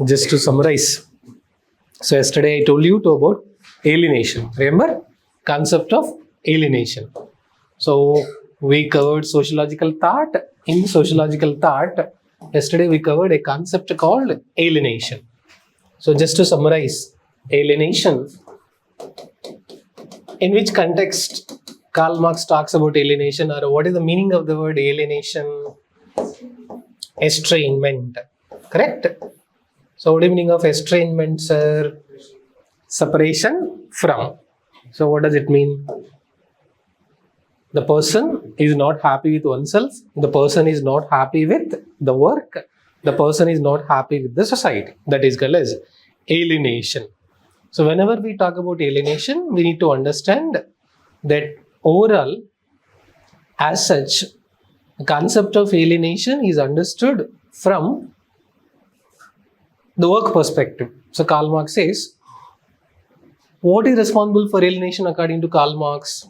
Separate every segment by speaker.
Speaker 1: just to summarize. So yesterday I told you about alienation. Remember? Concept of alienation. So we covered sociological thought. In sociological thought, yesterday we covered a concept called alienation. So just to summarize, alienation, in which context Karl Marx talks about alienation, or what is the meaning of the word alienation? Estrangement. Correct? So what is the meaning of estrangement, sir? Separation from. So what does it mean? The person is not happy with oneself. The person is not happy with the work. The person is not happy with the society. That is called as alienation. So whenever we talk about alienation, we need to understand that overall, as such, the concept of alienation is understood from the work perspective. So Karl Marx says, what is responsible for alienation according to Karl Marx?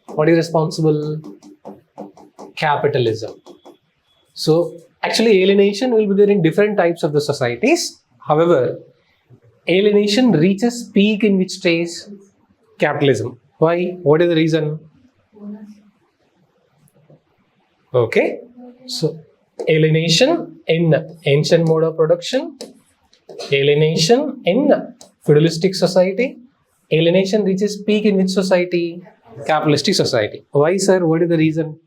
Speaker 1: What is responsible? Capitalism. So actually alienation will be there in different types of the societies. However, alienation reaches peak in which stage? Capitalism. Why? What is the reason? Okay. So alienation in ancient mode of production, alienation in feudalistic society, alienation reaches peak in which society? Capitalistic society. Why, sir? What is the reason?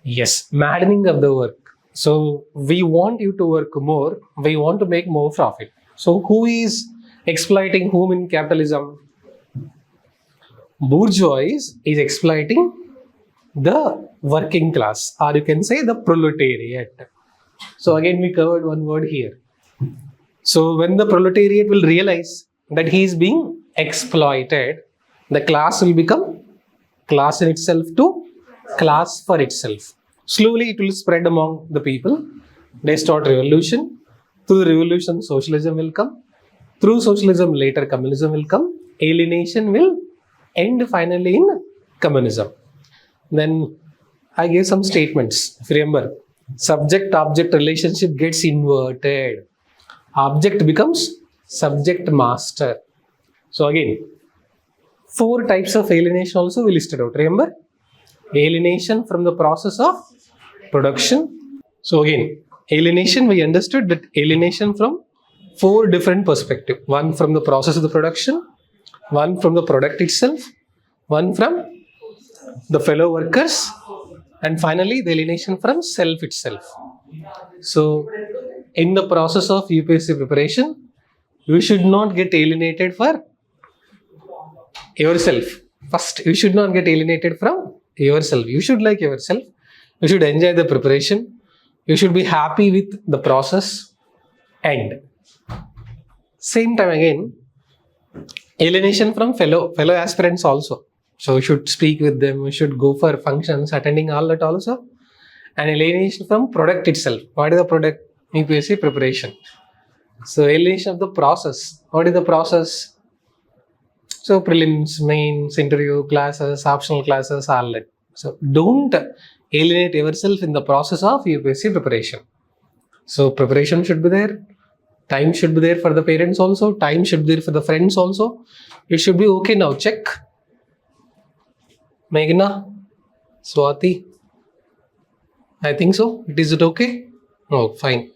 Speaker 1: Yes, maddening of the work. So we want you to work more, we want to make more profit. So who is exploiting whom in capitalism? Bourgeois is exploiting the working class, or you can say the proletariat. So again we covered one word here. So when the proletariat will realize that he is being exploited, the class will become class in itself to class for itself. Slowly it will spread among the people. They start revolution. Through the revolution, socialism will come. Through socialism, later communism will come. Alienation will end finally in communism. Then I gave some statements. If you remember, subject-object relationship gets inverted. Object becomes subject master. So again, 4 types of alienation also we listed out. Remember? Alienation from the process of production. So again, alienation, we understood that alienation from 4 different perspectives. One from the process of the production, one from the product itself, one from the fellow workers, and finally the alienation from self itself. So in the process of UPSC preparation, you should not get alienated for yourself. First, you should not get alienated from yourself. You should like yourself. You should enjoy the preparation. You should be happy with the process. And same time again, alienation from fellow aspirants also. So you should speak with them. You should go for functions, attending all that also. And alienation from product itself. What is the product? UPSC preparation. So alienation of the process. What is the process? So prelims, mains, interview, classes, optional classes, all that. So don't alienate yourself in the process of UPSC preparation. So preparation should be there. Time should be there for the parents also. Time should be there for the friends also. It should be okay now. Check. Meghna, Swati. I think so. Is it okay? Oh, fine.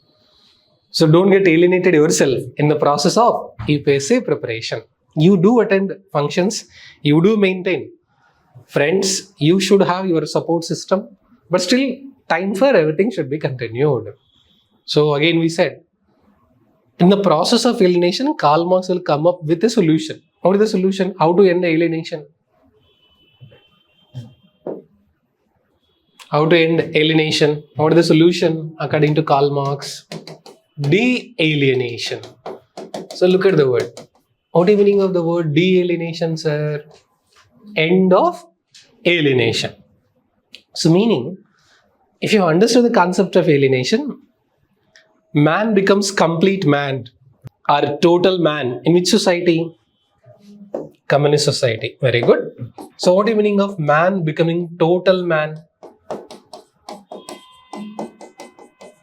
Speaker 1: So don't get alienated yourself in the process of UPSC preparation. You do attend functions. You do maintain friends. You should have your support system. But still, time for everything should be continued. So again we said, in the process of alienation, Karl Marx will come up with a solution. What is the solution? How to end alienation? How to end alienation? What is the solution according to Karl Marx? De-alienation. So look at the word. What is the meaning of the word de-alienation, sir? End of alienation. So meaning, if you understand the concept of alienation, man becomes complete man or total man. In which society? Communist society. Very good. So what is the meaning of man becoming total man?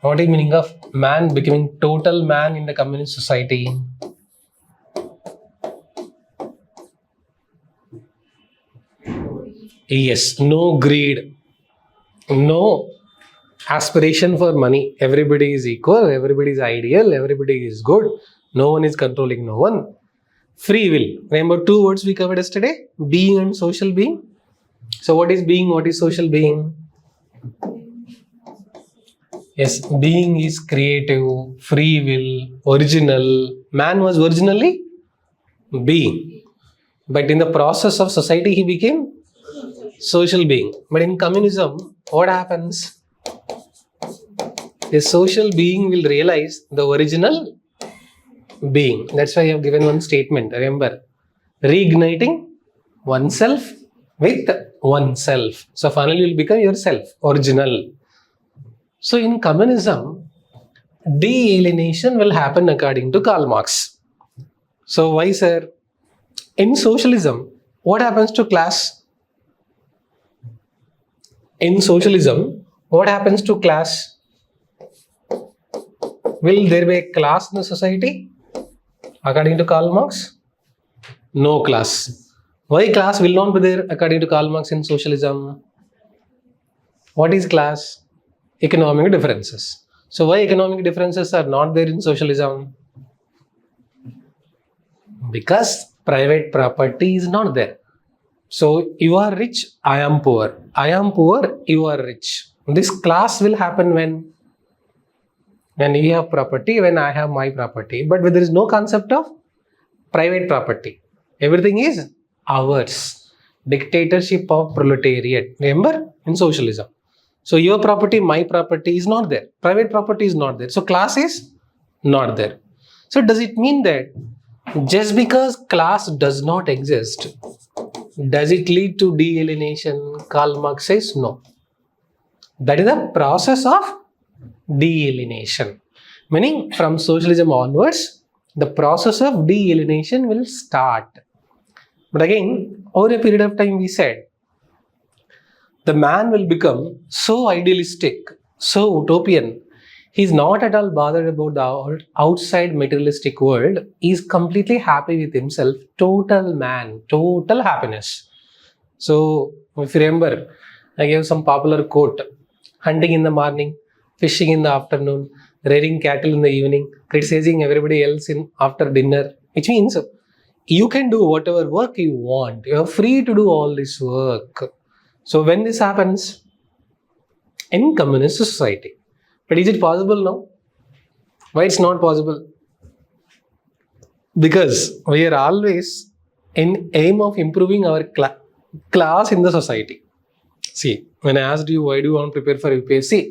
Speaker 1: What is meaning of man becoming total man in the communist society? Yes, no greed, no aspiration for money. Everybody is equal, everybody is ideal, everybody is good. No one is controlling no one. Free will. Remember two words we covered yesterday? Being and social being. So what is being? What is social being? Yes, being is creative, free will, original. Man was originally being. But in the process of society, he became social being. But in communism, what happens? A social being will realize the original being. That's why I have given one statement. Remember, reigniting oneself with oneself. So finally, you will become yourself, original. So in communism, de-alienation will happen according to Karl Marx. So why, sir? In socialism, what happens to class? In socialism, what happens to class? Will there be a class in the society? According to Karl Marx? No class. Why class will not be there according to Karl Marx in socialism? What is class? Economic differences. So why economic differences are not there in socialism? Because private property is not there. So you are rich, I am poor. I am poor, you are rich. This class will happen when you have property, when I have my property. But there is no concept of private property. Everything is ours. Dictatorship of proletariat. Remember? In socialism. So your property, my property is not there. Private property is not there. So class is not there. So does it mean that just because class does not exist, does it lead to de-alienation? Karl Marx says no. That is the process of de-alienation. Meaning from socialism onwards, the process of de-alienation will start. But again, over a period of time we said, the man will become so idealistic, so utopian. He's not at all bothered about the outside materialistic world. He's completely happy with himself. Total man, total happiness. So, if you remember, I gave some popular quote: hunting in the morning, fishing in the afternoon, rearing cattle in the evening, criticizing everybody else after dinner. Which means you can do whatever work you want. You're free to do all this work. So when this happens? In communist society. But is it possible now? Why it's not possible? Because we are always in aim of improving our class in the society. See, when I asked you why do you want to prepare for UPSC,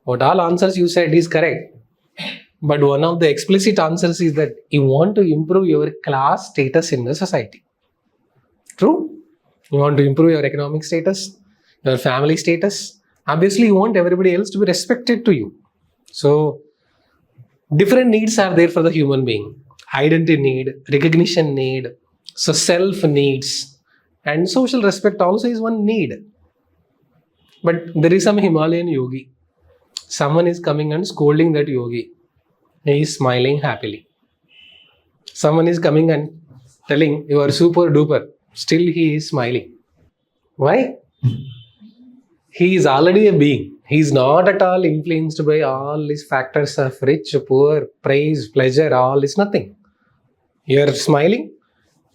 Speaker 1: what all answers you said is correct. But one of the explicit answers is that you want to improve your class status in the society. True? You want to improve your economic status, your family status. Obviously, you want everybody else to be respected to you. So, different needs are there for the human being. Identity need, recognition need, so self needs, and social respect also is one need. But there is some Himalayan yogi. Someone is coming and scolding that yogi. He is smiling happily. Someone is coming and telling, you are super duper. Still he is smiling. Why? He is already a being. He is not at all influenced by all these factors of rich, poor, praise, pleasure, all is nothing. You are smiling,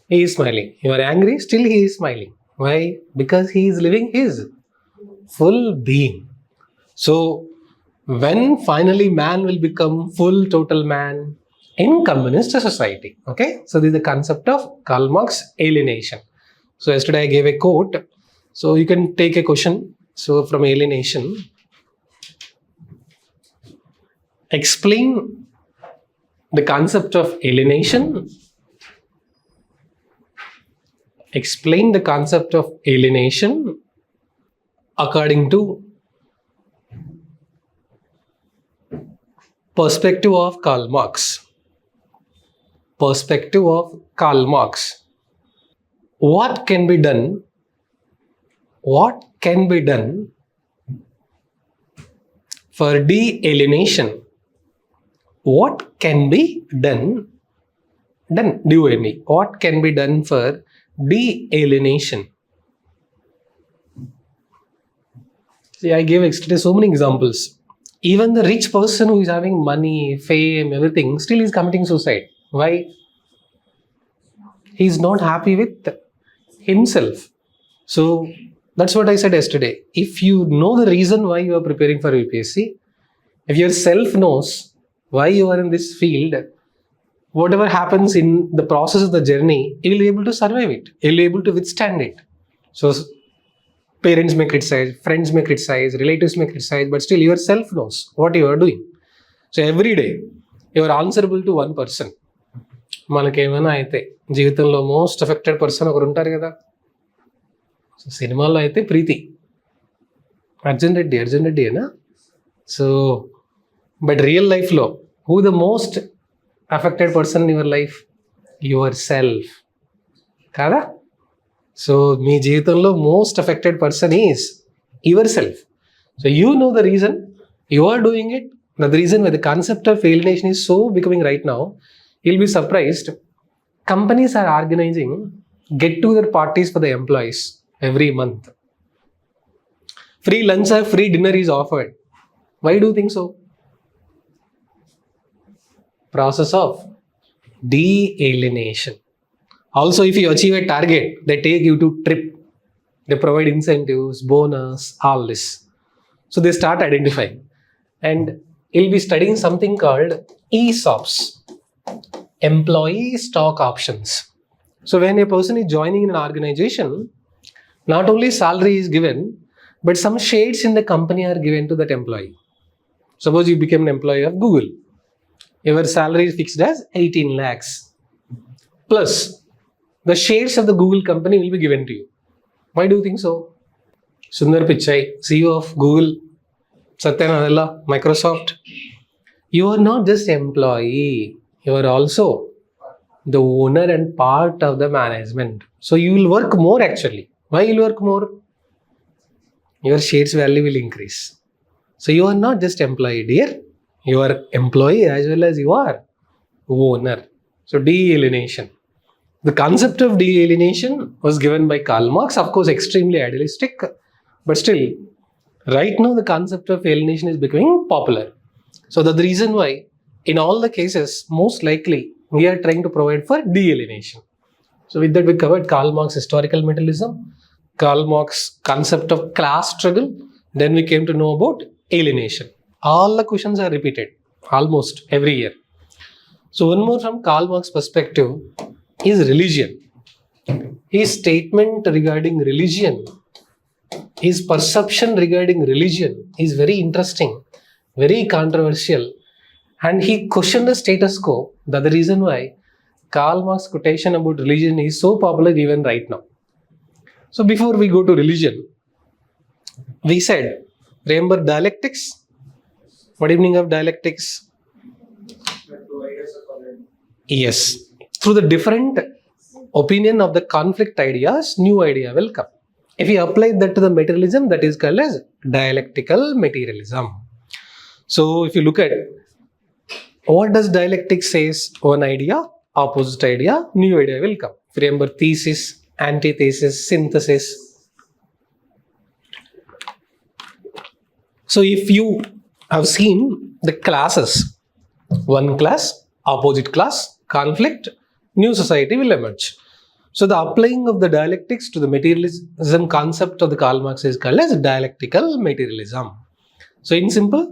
Speaker 1: he is smiling. You are angry, still he is smiling. Why? Because he is living his full being. So, when finally man will become full total man in communist society. Okay? So, this is the concept of Karl Marx alienation. So, yesterday I gave a quote. So, you can take a question. So, from alienation, explain the concept of alienation. Explain the concept of alienation according to perspective of Karl Marx. Perspective of Karl Marx. What can be done? What can be done for de-alienation, what can be done? What can be done for de-alienation? See, I gave so many examples. Even the rich person who is having money, fame, everything, still is committing suicide. Why? He is not happy with himself. So that's what I said yesterday. If you know the reason why you are preparing for UPSC, if yourself knows why you are in this field, whatever happens in the process of the journey, you will be able to survive it. You will be able to withstand it. So parents may criticize, friends may criticize, relatives may criticize, but still yourself knows what you are doing. So every day you are answerable to one person. మనకేమైనా అయితే జీవితంలో most affected person ఒకరు ఉంటారు కదా. So సినిమాల్లో అయితే ప్రీతి, అర్జున్ రెడ్డి అయినా. So but real లైఫ్లో who the most affected person in your life? Your self కాదా? సో మీ జీవితంలో most affected person is your self. So you know the reason, you are doing it. The reason why the concept of alienation is so becoming right now, you'll be surprised. Companies are organizing get-together parties for the employees every month. Free lunch or free dinner is offered. Why do you think so? Process of de-alienation. Also, if you achieve a target, they take you to trip. They provide incentives, bonus, all this. So they start identifying. And you'll be studying something called ESOPs, employee stock options. So when a person is joining in an organization, not only salary is given, but some shares in the company are given to that employee. Suppose you become an employee of Google. Your salary is fixed as 18 lakhs. Plus, the shares of the Google company will be given to you. Why do you think so? Sundar Pichai, CEO of Google, Satya Nadella, Microsoft. You are not just employee. You are also the owner and part of the management. So you will work more actually. Why will you work more? Your shares value will increase. So you are not just employee, dear. You are employee as well as you are owner. So de-alienation. The concept of de-alienation was given by Karl Marx. Of course, extremely idealistic, but still, right now the concept of alienation is becoming popular. So that's the reason why in all the cases, most likely, we are trying to provide for de-alienation. So with that, we covered Karl Marx historical materialism, Karl Marx concept of class struggle. Then we came to know about alienation. All the questions are repeated almost every year. So one more from Karl Marx perspective is religion. His statement regarding religion, his perception regarding religion is very interesting, very controversial, and he questioned the status quo. That's the reason why Karl Marx quotation about religion is so popular even right now. So before we go to religion, we said, remember dialectics? What evening of dialectics? Yes. Through the different opinion of the conflict ideas, new idea will come. If you apply that to the materialism, that is called as dialectical materialism. So if you look at what does dialectics says, one idea, opposite idea, new idea will come. Remember thesis, antithesis, synthesis. So if you have seen the classes, one class, opposite class, conflict, new society will emerge. So the applying of the dialectics to the materialism concept of the Karl Marx is called as dialectical materialism. So in simple,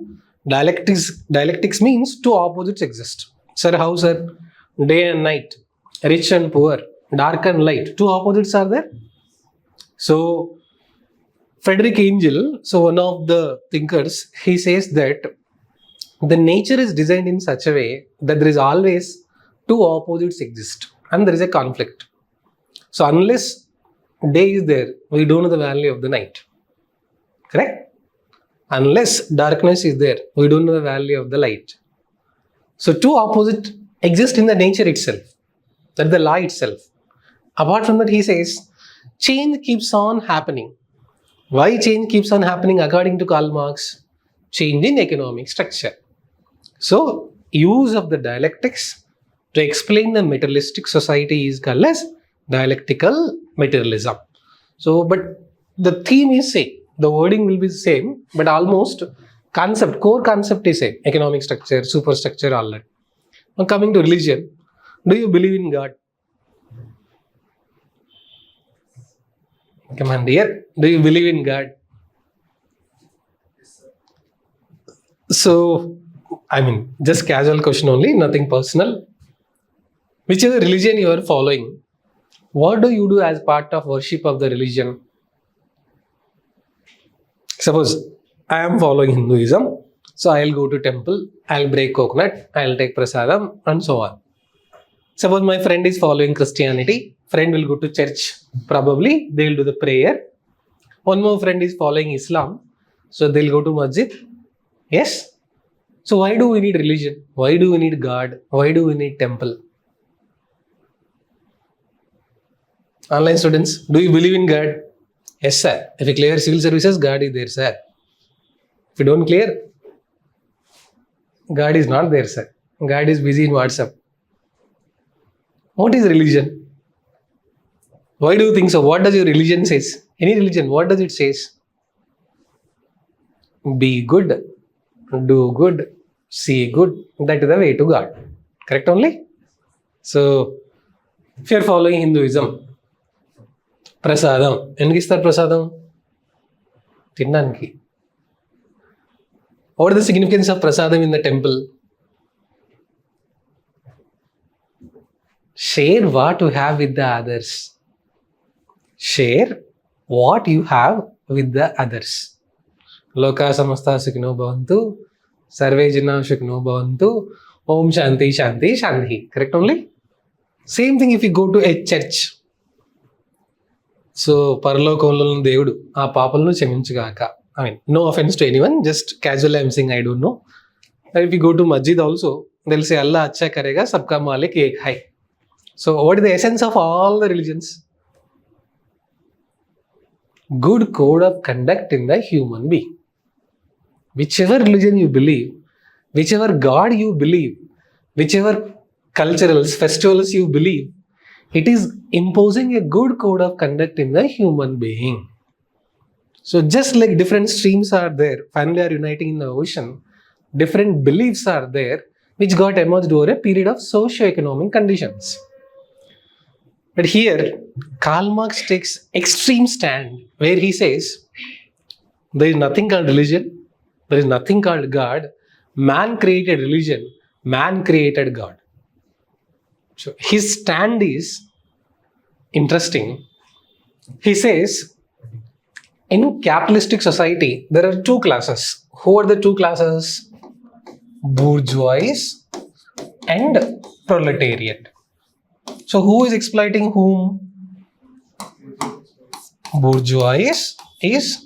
Speaker 1: dialectics means two opposites exist. Sir, how sir? Day and night, rich and poor, dark and light, two opposites are there. So Friedrich Engel, so one of the thinkers, he says that the nature is designed in such a way that there is always two opposites exist and there is a conflict. So unless day is there, we don't know the value of the night. Correct? Unless darkness is there, we don't know the value of the light. So two opposites exist in the nature itself. That's the law itself. Apart from that, he says, change keeps on happening. Why change keeps on happening according to Karl Marx? change in economic structure. So, use of the dialectics to explain the materialistic society is called as dialectical materialism. So, but the theme is same. The wording will be the same, but almost core concept is same. Economic structure, superstructure, all that. Now coming to religion, do you believe in God? Come on, dear. Do you believe in God? So, just casual question only, nothing personal. Whichever religion you are following, what do you do as part of worship of the religion? Suppose I am following Hinduism, so I'll go to temple, I'll break coconut, I'll take prasadam, and so on. Suppose my friend is following Christianity, friend will go to church, probably they'll do the prayer. One more friend is following Islam, so they'll go to masjid. Yes? So why do we need religion? Why do we need God? Why do we need temple? Online students, do you believe in God? Yes, sir. If you clear civil services, God is there, sir. If you don't clear, God is not there, sir. God is busy in WhatsApp. What is religion? Why do you think so? What does your religion says? Any religion, what does it says? Be good, do good, see good. That is the way to God. Correct only? So, if you are following Hinduism, prasadam. ఎందుకు ఇస్తారు ప్రసాదం? తినడానికి. What is the significance of prasadam in the temple? Share what you have with the others. Share what you have with the others. Loka samasta sukhino bhavantu, sarve jana sukhino bhavantu, om shanti shanti shanti. Correct only? Same thing if you go to a church. So పరలోకంలో దేవుడు ఆ పాపలను క్షమించుగాక. No offense to anyone, just casually I'm saying I don't know. If you go to masjid also, they'll say Allah अच्छा करेगा, सबका मालिक एक है. So what is the essence of all the religions? Good code of conduct in the human being. Whichever religion you believe, whichever God you believe, whichever culturals, festivals you believe, it is imposing a good code of conduct in the human being. So just like different streams are there, finally are uniting in the ocean, different beliefs are there which got emerged over a period of socio-economic conditions. But here, Karl Marx takes extreme stand where he says, there is nothing called religion, there is nothing called God, man created religion, man created God. So his stand is interesting. He says, in capitalistic society, there are two classes. Who are the two classes? Bourgeois and proletariat. So who is exploiting whom? Bourgeois is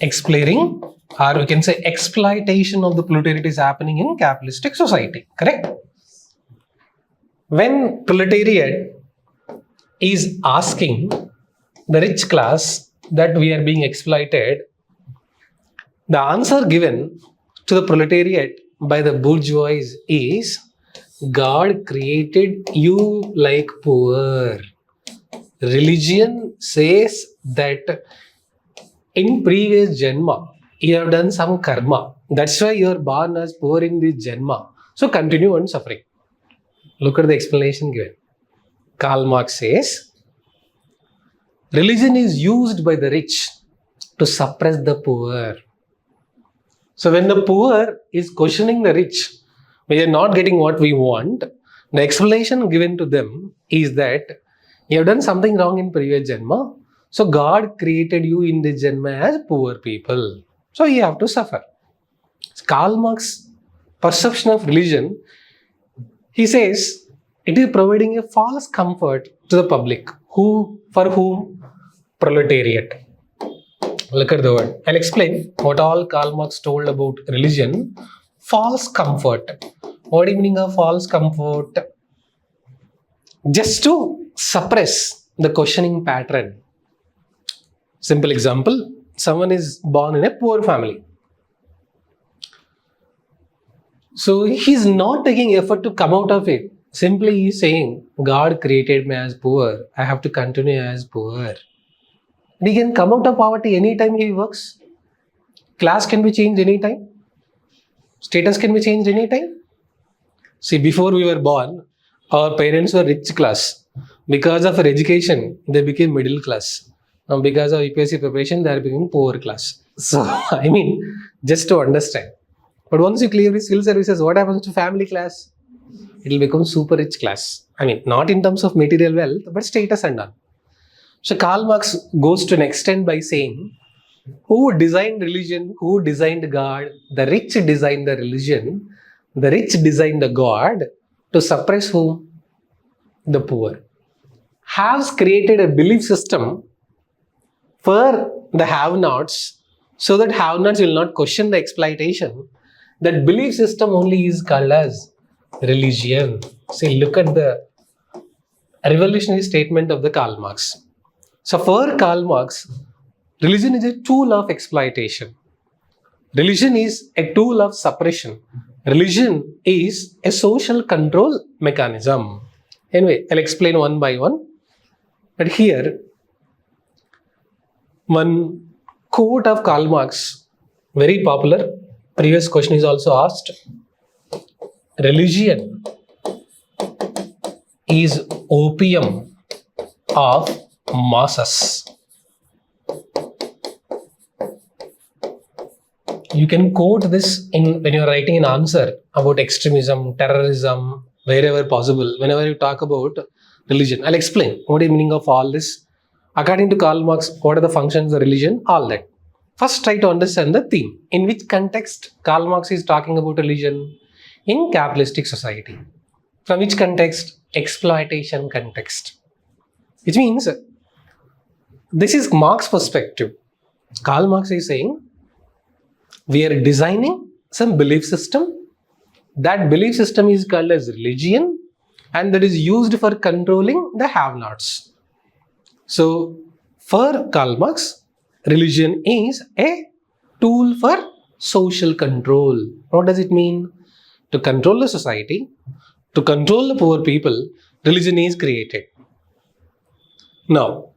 Speaker 1: exploiting, or we can say exploitation of the proletariat is happening in capitalistic society. Correct? When proletariat is asking the rich class that we are being exploited, the answer given to the proletariat by the bourgeois is, God created you like poor. Religion says that in previous janma you have done some karma. That's why you are born as poor in this janma. So continue on suffering. Look at the explanation given. Karl Marx says, religion is used by the rich to suppress the poor. So when the poor is questioning the rich, we are not getting what we want, the explanation given to them is that you have done something wrong in previous janma, so God created you in this janma as poor people. So you have to suffer. Karl Marx's perception of religion, he says, it is providing a false comfort to the public. For whom? Proletariat. Look at the word. I'll explain what all Karl Marx told about religion. False comfort. What do you mean of false comfort? Just to suppress the questioning pattern. Simple example. Someone is born in a poor family. So he's not taking effort to come out of it. Simply he's saying, God created me as poor. I have to continue as poor. And he can come out of poverty anytime he works. Class can be changed anytime. Status can be changed anytime. See, before we were born, our parents were rich class. Because of our education, they became middle class. Now, because of UPSC preparation, they are becoming poor class. So, I mean, just to understand. But once you clear the civil services, what happens to family class? It will become super rich class. I mean, not in terms of material wealth, but status and all. So, Karl Marx goes to an extent by saying, who designed religion? Who designed God? The rich designed the religion. The rich designed the God to suppress whom? The poor. Has created a belief system for the have-nots so that have-nots will not question the exploitation. That belief system only is called as religion. See, look at the revolutionary statement of the Karl Marx. So for Karl Marx, religion is a tool of exploitation. Religion is a tool of suppression. Religion is a social control mechanism. Anyway, I'll explain one by one. But here, one quote of Karl Marx, very popular. Previous question is also asked. Religion is opium of masses. You can quote this when you are writing an answer about extremism, terrorism, wherever possible. Whenever you talk about religion, I'll explain what is the meaning of all this. According to Karl Marx, what are the functions of religion? All that. First, try to understand the theme. In which context Karl Marx is talking about religion? In capitalistic society. From which context? Exploitation context. Which means, this is Marx's perspective. Karl Marx is saying, we are designing some belief system. That belief system is called as religion, and that is used for controlling the have-nots. So, for Karl Marx, religion is a tool for social control. What does it mean? To control the society, to control the poor people, religion is created. Now,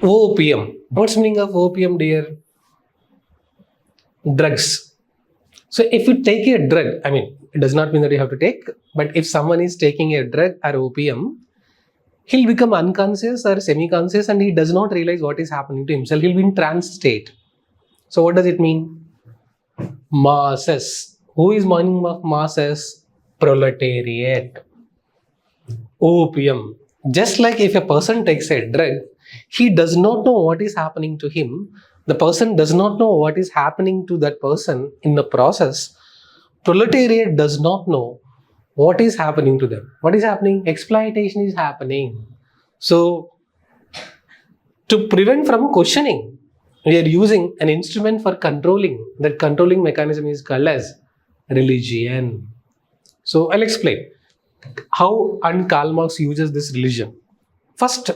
Speaker 1: opium. What's the meaning of opium, dear? Drugs. So if you take a drug, I mean, it does not mean that you have to take, but if someone is taking a drug or opium, he'll become unconscious or semi-conscious and he does not realize what is happening to himself. He'll be in trance state. So what does it mean? Masses. Who is meaning of masses? Proletariat. Opium. Just like if a person takes a drug, he does not know what is happening to him. The person does not know what is happening to that person in the process. Proletariat does not know what is happening to them. What is happening? Exploitation is happening. So, to prevent from questioning, we are using an instrument for controlling. That controlling mechanism is called as religion. So, I'll explain how Karl Marx uses this religion. First,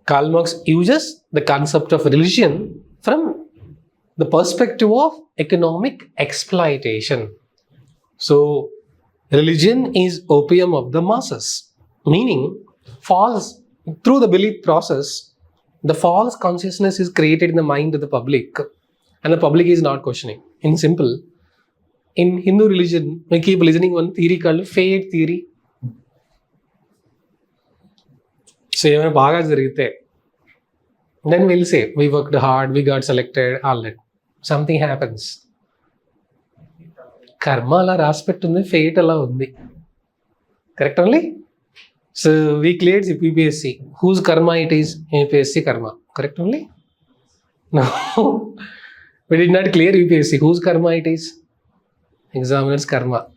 Speaker 1: Karl Marx uses the concept of religion from the perspective of economic exploitation. So, religion is opium of the masses, meaning through the belief process, the false consciousness is created in the mind of the public and the public is not questioning. In simple, in Hindu religion, we keep listening one theory called fate theory. So, then we'll say, we worked hard, we got selected, all that. Something happens. Karma ala aspect undi, fate ala undi. Correct only? So, we cleared UPSC. Whose karma it is? UPSC karma. Correct only? No. We did not clear UPSC. Whose karma it is? Examiner's karma.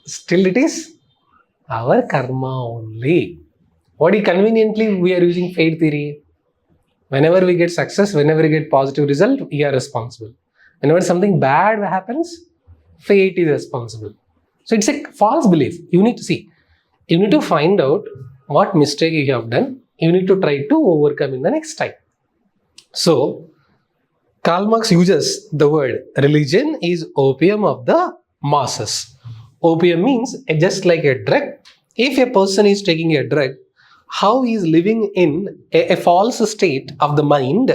Speaker 1: Still it is our karma only. What is conveniently we are using fate theory? Whenever we get success, whenever we get positive result, we are responsible. Whenever something bad happens, fate is responsible. So it's a false belief. You need to see. You need to find out what mistake you have done. You need to try to overcome in the next time. So, Karl Marx uses the word religion is opium of the masses. Opium means just like a drug. If a person is taking a drug, how he is living in a false state of the mind,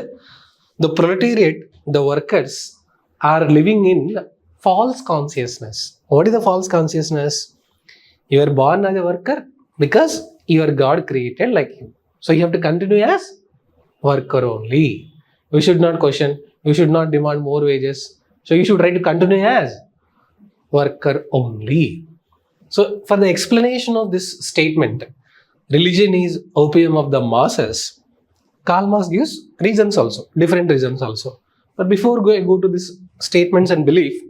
Speaker 1: the proletariat, the workers are living in false consciousness. What is the false consciousness? You are born as a worker because your God created like you. So you have to continue as worker only. You should not question, you should not demand more wages. So you should try to continue as worker only. So for the explanation of this statement, religion is opium of the masses, Karl Marx gives reasons also, different reasons also. But before I go to these statements and belief,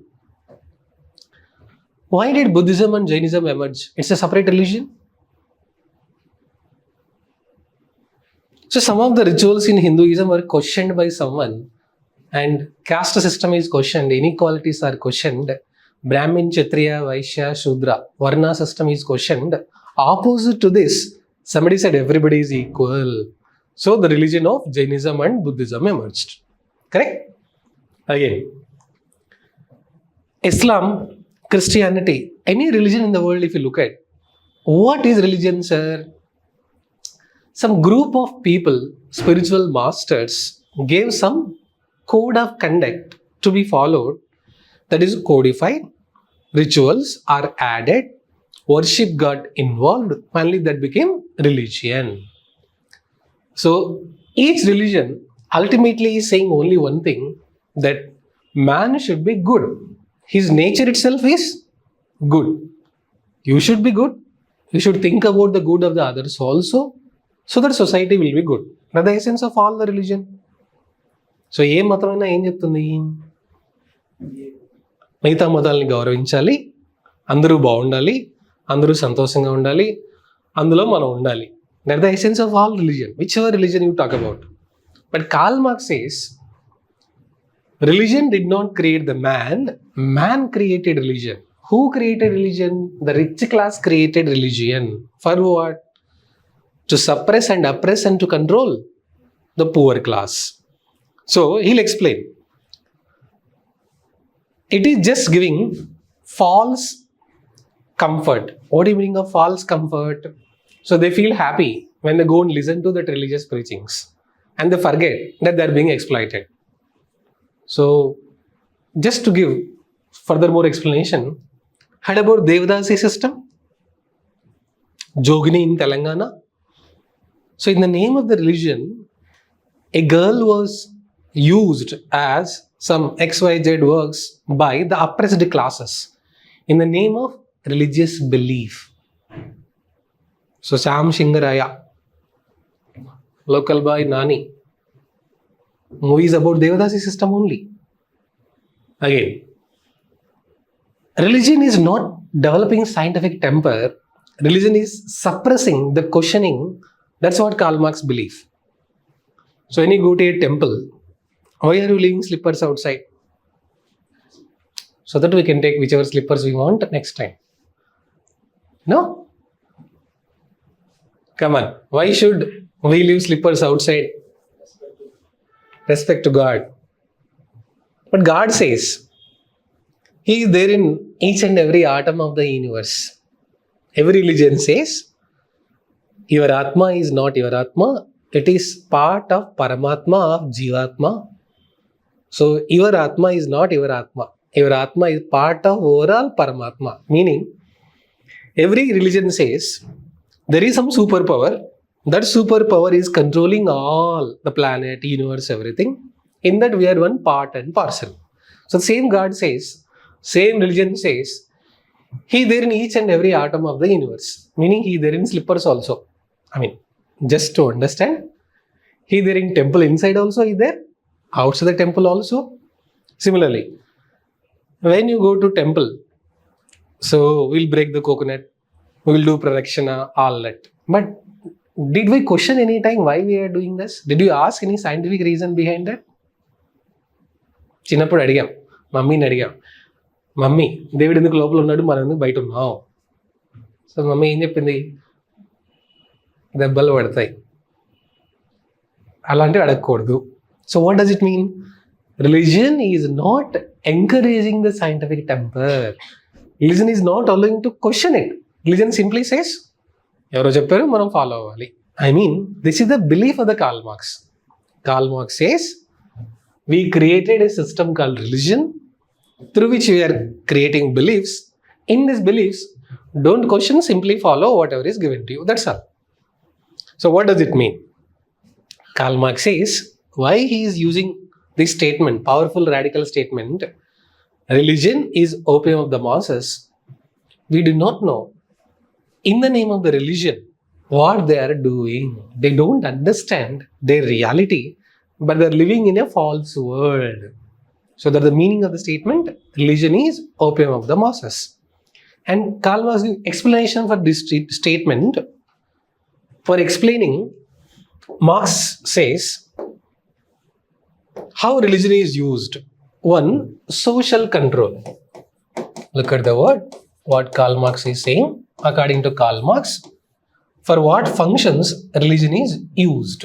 Speaker 1: why did Buddhism and Jainism emerge? It's a separate religion. So some of the rituals in Hinduism were questioned by someone, and caste system is questioned, inequalities are questioned, Brahmin, Kshatriya, Vaishya, Shudra, Varna system is questioned. Opposite to this, somebody said everybody is equal. So the religion of Jainism and Buddhism emerged. Correct? Again, Islam, Christianity, any religion in the world if you look at, what is religion, sir? Some group of people, spiritual masters, gave some code of conduct to be followed, that is codified, rituals are added, worship got involved, finally that became religion. So each religion ultimately is saying only one thing, that man should be good. His nature itself is good. You should be good. You should think about the good of the others also, so that society will be good. That's the essence of all the religion. So ఏ మతమైనా ఏం చెప్తుంది, మిగతా మతాలని గౌరవించాలి, అందరూ బాగుండాలి, అందరూ సంతోషంగా ఉండాలి, అందులో మనం ఉండాలి. That's the essence of all religion, whichever religion you talk about. But Karl Marx says, religion did not create the man, man created religion. Who created religion? The rich class created religion. For what? To suppress and oppress and to control the poor class. So he'll explain. It is just giving false comfort. What do you mean of false comfort? So they feel happy when they go and listen to that religious preachings, and they forget that they are being exploited. So just to give furthermore explanation, heard about Devdasi system, Jogini in Telangana. So in the name of the religion, a girl was used as some XYZ works by the oppressed classes in the name of religious belief. So Sam Shingaraya, local boy Nani, movies about Devdasi system only. Again, religion is not developing scientific temper. Religion is suppressing the questioning. That's what Karl Marx believes. So when you go to a temple, why are you leaving slippers outside? So that we can take whichever slippers we want next time. No? Come on. Why should we leave slippers outside? Respect to God. But God says, He is there in each and every atom of the universe. Every religion says, your Atma is not your Atma. It is part of Paramatma of Jivatma. So your Atma is not your Atma. Your Atma is part of overall Paramatma. Meaning, every religion says there is some superpower. That superpower is controlling all the planet, universe, everything. In that we are one part and parcel. So the same God says, same religion says, He there in each and every atom of the universe. Meaning He there in slippers also. I mean, just to understand, He there in temple inside also He there, outside the temple also. Similarly, when you go to temple, so we'll break the coconut, we'll do pradakshina, all that. But did we question any time why we are doing this? Did you ask any scientific reason behind that? చిన్నప్పుడు అడిగాం, మమ్మీని అడిగాం, mummy దేవుడు ఎందుకు లోపల ఉన్నాడు, మనం ఎందుకు బయట ఉన్నాం? సో మమ్మీ ఏం చెప్పింది, దెబ్బలు పడతాయి, అలాంటివి అడగకూడదు. So what does it mean? Religion is not encouraging the scientific temper. Religion is not allowing to question it. Religion simply says, ఎవరో చెప్పారు మనం ఫాలో అవ్వాలి. I mean, this is the belief of the Karl Marx. Karl Marx says, we created a system called religion through which we are creating beliefs. In these beliefs, don't question, simply follow whatever is given to you. That's all. So what does it mean? Karl Marx says, why he is using this statement, powerful radical statement, religion is opium of the masses. We do not know, in the name of the religion, what they are doing. They don't understand their reality, but they're living in a false world. So that's the meaning of the statement, religion is opium of the masses. And Karl Marx gives explanation for this statement. For explaining, Marx says how religion is used. One, social control. Look at the word, what Karl Marx is saying. According to Karl Marx, for what functions religion is used?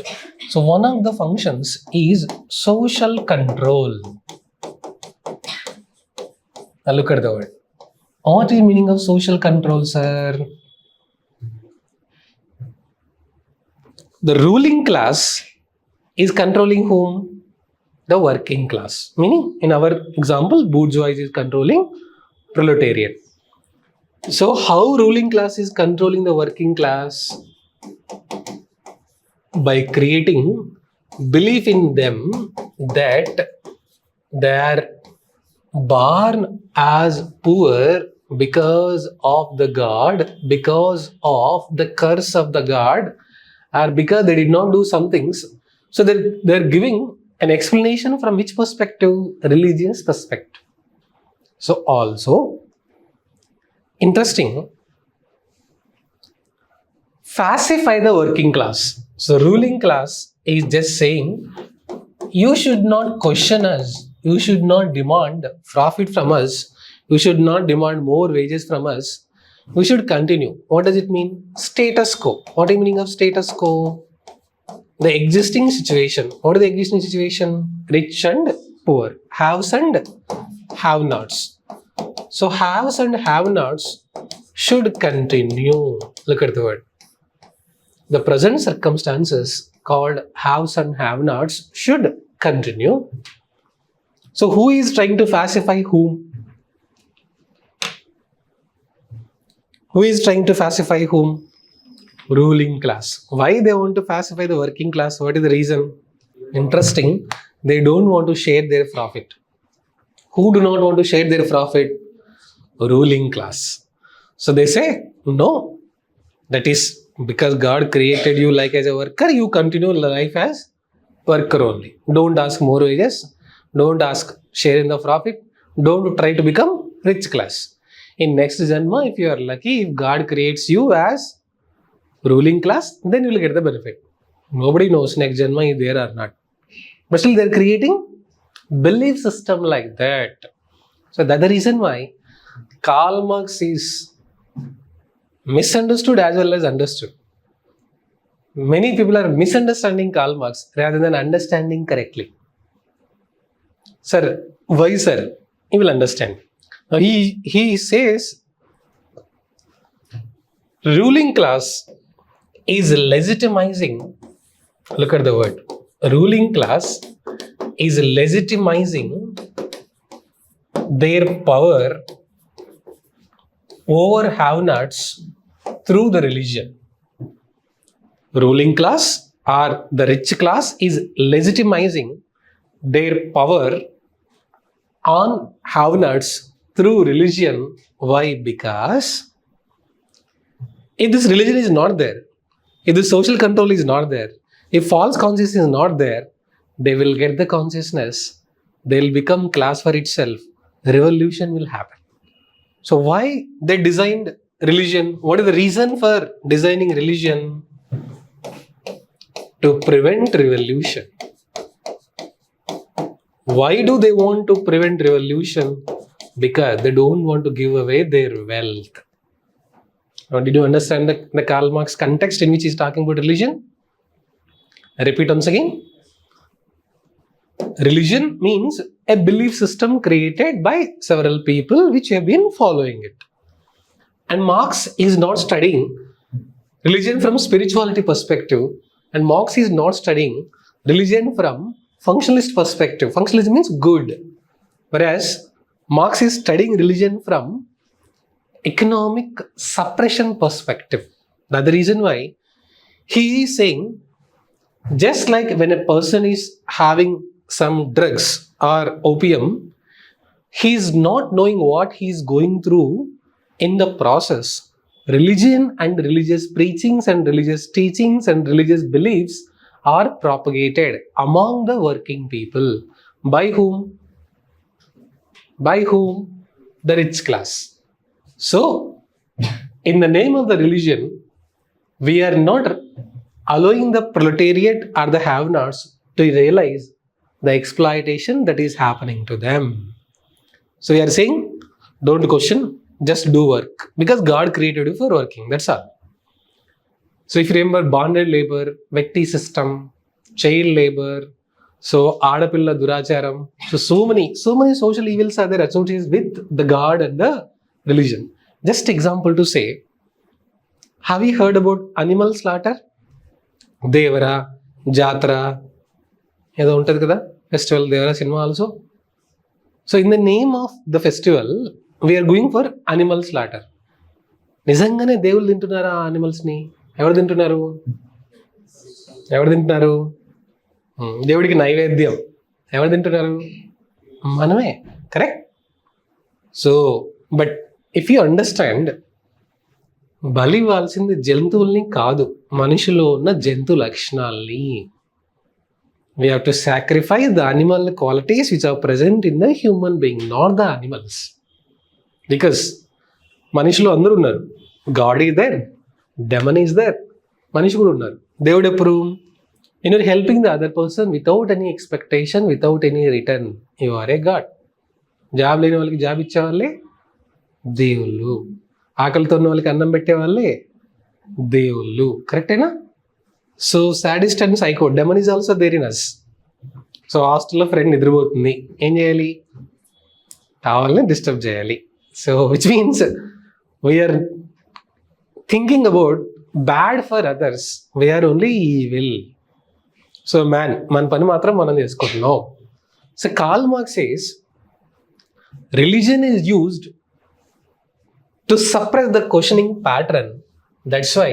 Speaker 1: So one of the functions is social control. Now look at the word. What is the meaning of social control, sir? The ruling class is controlling whom? The working class. Meaning, in our example, bourgeoisie is controlling proletariat. So how ruling class is controlling the working class? By creating belief in them that they are born as poor because of the God, because of the curse of the God, or because they did not do some things. So they're giving an explanation from which perspective? Religious perspective. So also, interesting, pacify the working class. So ruling class is just saying, you should not question us, you should not demand profit from us, you should not demand more wages from us, we should continue. What does it mean? Status quo. What is the meaning of status quo? The existing situation. What is the existing situation? Rich and poor, haves and have-nots. So haves and have-nots should continue. Look at the word. The present circumstances called haves and have-nots should continue. So who is trying to pacify whom? Who is trying to pacify whom? Ruling class. Why they want to pacify the working class? What is the reason? Interesting. They don't want to share their profit. Who do not want to share their profit? Ruling class. So they say, no, that is because God created you like as a worker, you continue life as worker only. Don't ask more wages, don't ask share in the profit, don't try to become rich class. In next Janma, if you are lucky, if God creates you as ruling class, then you will get the benefit. Nobody knows next Janma is there or not. But still they are creating belief system like that. So that's the reason why Karl Marx is misunderstood as well as understood. Many people are misunderstanding Karl Marx rather than understanding correctly. Sir, why, sir? You will understand. Now he says ruling class is legitimizing. Look at the word. Ruling class is legitimizing their power over have-nots through the religion. Ruling class or the rich class is legitimizing their power on have-nots through religion. Why? Because if this religion is not there, if the social control is not there, if false consciousness is not there, they will get the consciousness, they will become class for itself, revolution will happen. So why they designed religion? What is the reason for designing religion? To prevent revolution. Why do they want to prevent revolution? Because they don't want to give away their wealth. Now, did you understand the Karl Marx context in which he is talking about religion? I repeat once again. Religion means a belief system created by several people which have been following it. And Marx is not studying religion from spirituality perspective, and Marx is not studying religion from functionalist perspective. Functionalism means good, whereas Marx is studying religion from economic suppression perspective. That's the reason why he is saying, just like when a person is having some drugs or opium, he is not knowing what he is going through in the process. Religion and religious preachings and religious teachings and religious beliefs are propagated among the working people. By whom? By whom? The rich class. So, in the name of the religion, we are not allowing the proletariat or the have-nots to realize the exploitation that is happening to them. So we are saying, don't question, just do work. Because God created you for working, that's all. So if you remember bonded labor, Vecti system, child labor, so Adapilla Duracharam, so many social evils are there associated with the God and the religion. Just example to say, have you heard about animal slaughter? Devara, Jatra, ఏదో ఉంటుంది కదా festival Devara సినిమా also. So in the name of the festival we are going for animal slaughter. నిజంగానే దేవుళ్ళు తింటున్నారా ఆ అనిమల్స్ని? ఎవరు తింటున్నారు? దేవుడికి నైవేద్యం ఎవరు తింటున్నారు? మనమే, correct? So but if you understand, బలి ఇవ్వాల్సింది జంతువుల్ని కాదు, మనిషిలో ఉన్న జంతు లక్షణాల్ని. We have to sacrifice the animal qualities which are present in the human being, not the animals. Because మనిషిలో అందరూ ఉన్నారు. God is there, demon is there, మనిషి కూడా ఉన్నారు. దేవుడు ఎప్పుడు? when you're helping the other person without any expectation, without any return, you are a God. Job లేని వాళ్ళకి జాబ్ ఇచ్చేవాళ్ళే దేవుళ్ళు, ఆకలితో ఉన్న వాళ్ళకి అన్నం పెట్టేవాళ్ళే దేవుళ్ళు, కరెక్టేనా? So sadist and psycho, demon is also there in us. So హాస్టల్లో ఫ్రెండ్ నిద్రపోతుంది, ఏం చేయాలి? కావాలని డిస్టర్బ్ చేయాలి. So which means we are thinking about bad for others, we are only evil. So మన పని మాత్రం మనం చేసుకుంటున్నాం. So Karl Marx says religion is used to suppress the questioning pattern. That's why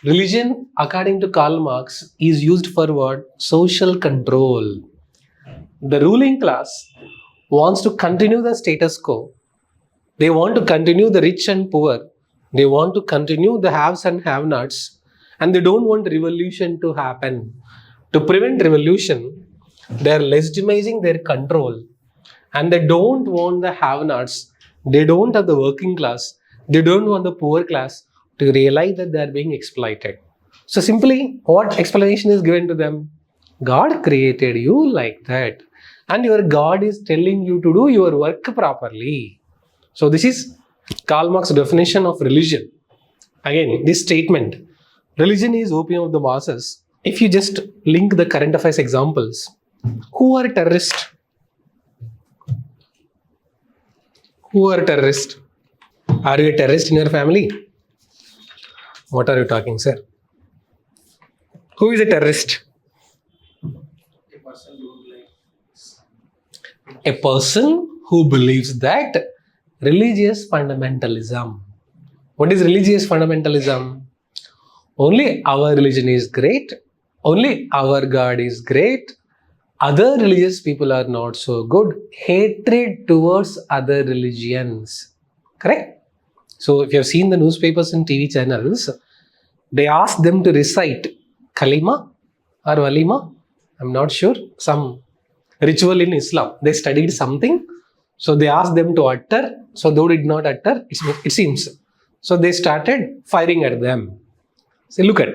Speaker 1: religion, according to Karl Marx, is used for what? Social control. The ruling class wants to continue the status quo. They want to continue the rich and poor. They want to continue the haves and have-nots. And they don't want revolution to happen. To prevent revolution, they are legitimizing their control. And they don't want the have-nots. They don't have the working class. They don't want the poor class to realize that they are being exploited. So simply, what explanation is given to them? God created you like that, and your God is telling you to do your work properly. So this is Karl Marx's definition of religion. Again, this statement, religion is opium of the masses. If you just link the current affairs examples, who are terrorists? Who are terrorists? Are you a terrorist in your family? What are you talking, sir? Who is a terrorist? A person who believes that religious fundamentalism. What is religious fundamentalism? Only our religion is great. Only our God is great. Other religious people are not so good. Hatred towards other religions. Correct? So if you have seen the newspapers and TV channels, they ask them to recite Kalima or Walima, I'm not sure, some ritual in Islam. They studied something, so they asked them to utter, so they did not utter, it seems. So they started firing at them. So look at,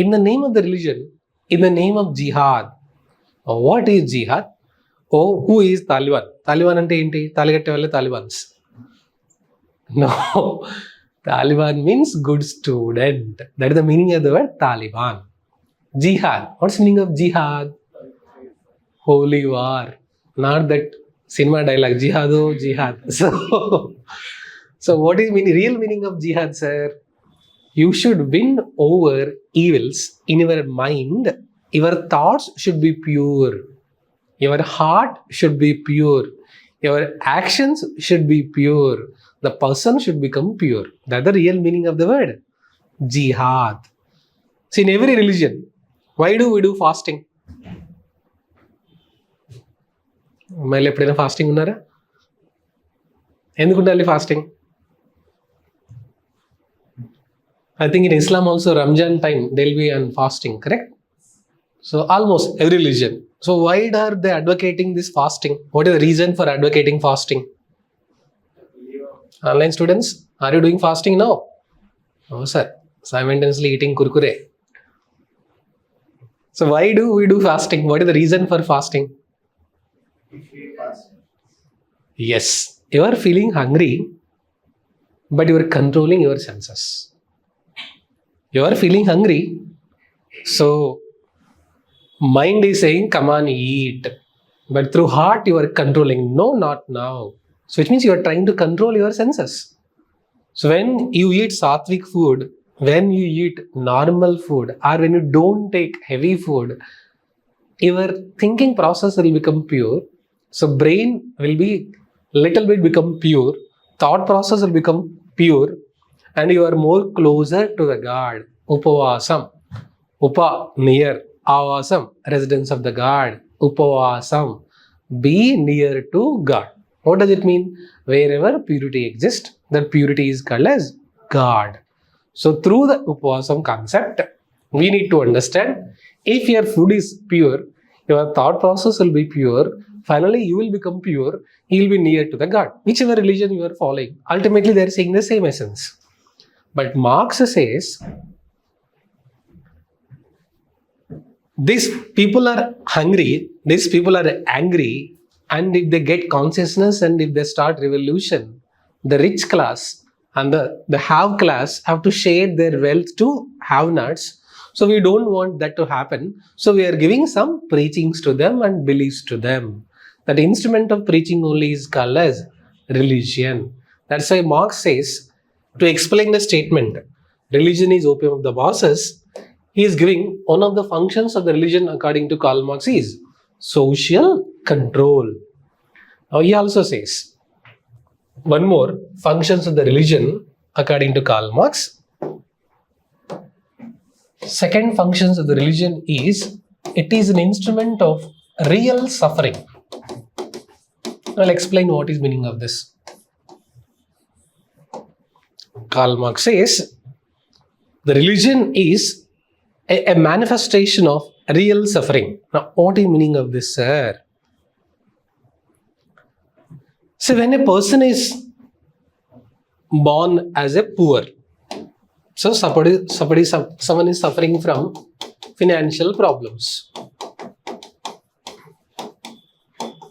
Speaker 1: in the name of the religion, in the name of jihad, what is jihad? Oh, who is Taliban? Taliban ante enti? Taligatte valle Talibans. No, Taliban means good student. That is the meaning of the word Taliban. Jihad. What's the meaning of jihad? holy war. Not that cinema dialogue, jihado, jihad. So what is real meaning of jihad, sir? You should win over evils in your mind. Your thoughts should be pure. Your heart should be pure. Your actions should be pure. The person should become pure. That's the real meaning of the word. Jihad. See, in every religion, why do we do fasting? మళ్ళీ ఎప్పుడైనా fasting ఉన్నారా? ఎందుకు ఉండాలి fasting? I think in Islam also Ramjan time they'll be on fasting, correct? So almost every religion. So why are they advocating this fasting? What is the reason for advocating fasting? Online students, are you doing fasting now? Oh sir, simultaneously eating kurkure. So why do we do fasting? What is the reason for fasting? Yes, you are feeling hungry, but you are controlling your senses. You are feeling hungry, so mind is saying, come on, eat. But through heart, you are controlling, no, not now. So which means you are trying to control your senses. So when you eat sattvic food, when you eat normal food, or when you don't take heavy food, your thinking process will become pure. So brain will be little bit become pure, thought process will become pure, and you are more closer to the God. Upavasam. Upa, near. Avasam, residence of the God. Upavasam, be near to God. What does it mean? Wherever purity exists, that purity is called as God. So through the Upavasam concept, we need to understand, if your food is pure, your thought process will be pure, finally you will become pure, you will be near to the God. Whichever religion you are following, ultimately they are saying the same essence. But Marx says, these people are hungry, these people are angry, and if they get consciousness and if they start revolution, the rich class and the have class have to share their wealth to have-nots. So we don't want that to happen. So we are giving some preachings to them and beliefs to them. That instrument of preaching only is called as religion. That's why Marx says, to explain the statement, religion is opium of the masses, he is giving one of the functions of the religion according to Karl Marx is social control. Now he also says, one more functions of the religion according to Karl Marx. Second functions of the religion is, it is an instrument of real suffering. I'll explain what is meaning of this. Karl Marx says, the religion is a manifestation of real suffering. Now, what is meaning of this, sir? So, when a person is born as a poor, so someone is suffering from financial problems.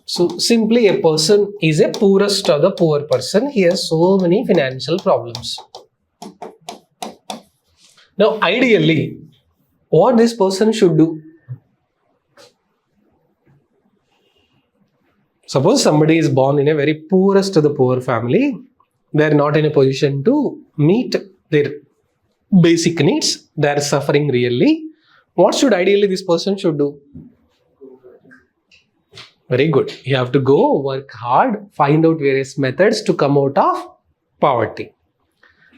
Speaker 1: So, simply a person is a poorest of the poor person. He has so many financial problems. Now, ideally, what this person should do? Suppose somebody is born in a very poorest of the poor family. They are not in a position to meet their basic needs. They are suffering really. What should ideally this person should do? Very good. You have to go work hard, find out various methods to come out of poverty.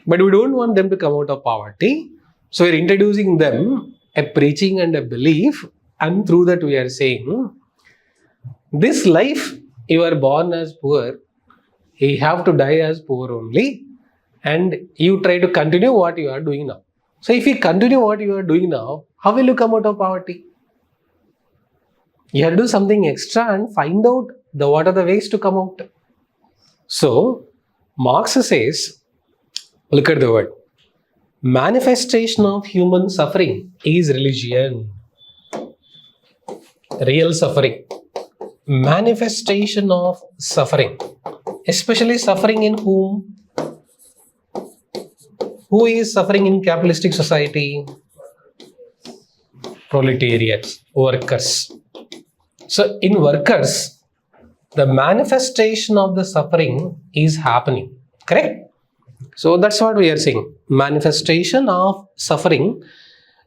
Speaker 1: But we don't want them to come out of poverty. So we're introducing them a preaching and a belief, and through that we are saying, this life you are born as poor, you have to die as poor only, and you try to continue what you are doing now. So if you continue what you are doing now, how will you come out of poverty? You have to do something extra and find out what are the ways to come out. So Marx says, look at the word, manifestation of human suffering is religion. Real suffering, manifestation of suffering, especially suffering in whom? Who is suffering in capitalistic society? Proletariats, workers. So in workers, the manifestation of the suffering is happening, correct? So that's what we are saying, manifestation of suffering.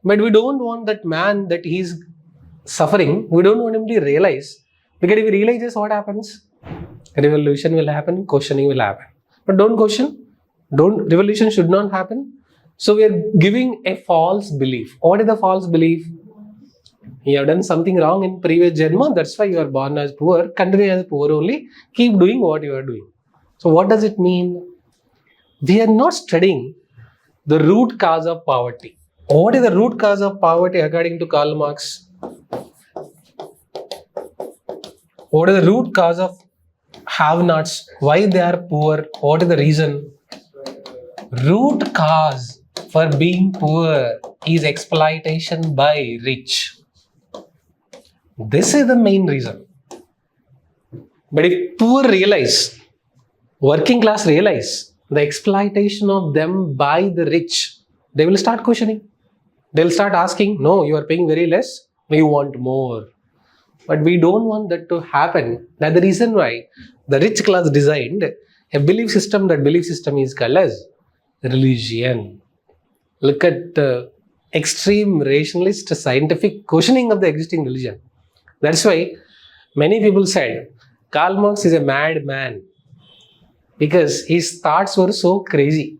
Speaker 1: But we don't want that man that he's suffering, we don't want him to realize, because if he realizes, what happens? Revolution will happen, questioning will happen. But don't question, revolution should not happen. So we are giving a false belief. What is the false belief? You have done something wrong in previous janma, that's why you are born as poor, continue as poor only, keep doing what you are doing. So what does it mean? We are not studying the root cause of poverty. What is the root cause of poverty according to Karl Marx? What is the root cause of have-nots? Why they are poor? What is the reason? Root cause for being poor is exploitation by rich. This is the main reason. But if poor realize, working class realize the exploitation of them by the rich, they will start questioning. They will start asking, no, you are paying very less, we want more. But we don't want that to happen. That's the reason why the rich class designed a belief system. That belief system is called as religion. Look at the extreme rationalist scientific questioning of the existing religion. That's why many people said Karl Marx is a madman, because his thoughts were so crazy.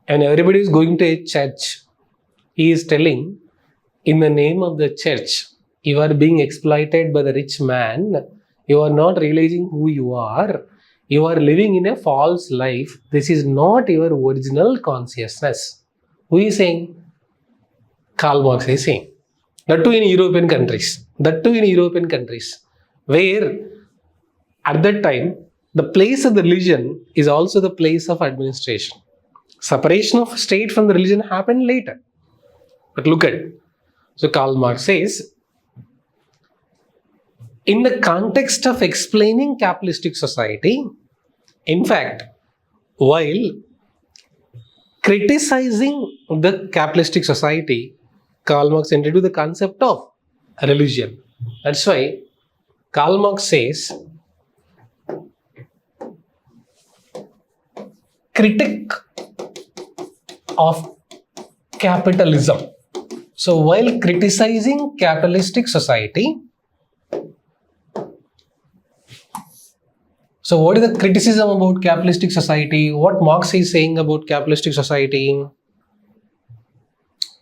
Speaker 1: And everybody is going to a church. He is telling, in the name of the church, you are being exploited by the rich man. You are not realizing who you are. You are living in a false life. This is not your original consciousness. Who is saying? Karl Marx is saying. That too in European countries. Where at that time, the place of the religion is also the place of administration. Separation of state from the religion happened later. But look at it. So Karl Marx says, in the context of explaining capitalistic society, in fact, while criticizing the capitalistic society, Karl Marx introduced the concept of religion. That's why Karl Marx says, critic of capitalism. So while criticizing capitalistic society, so what is the criticism about capitalistic society? What Marx is saying about capitalistic society?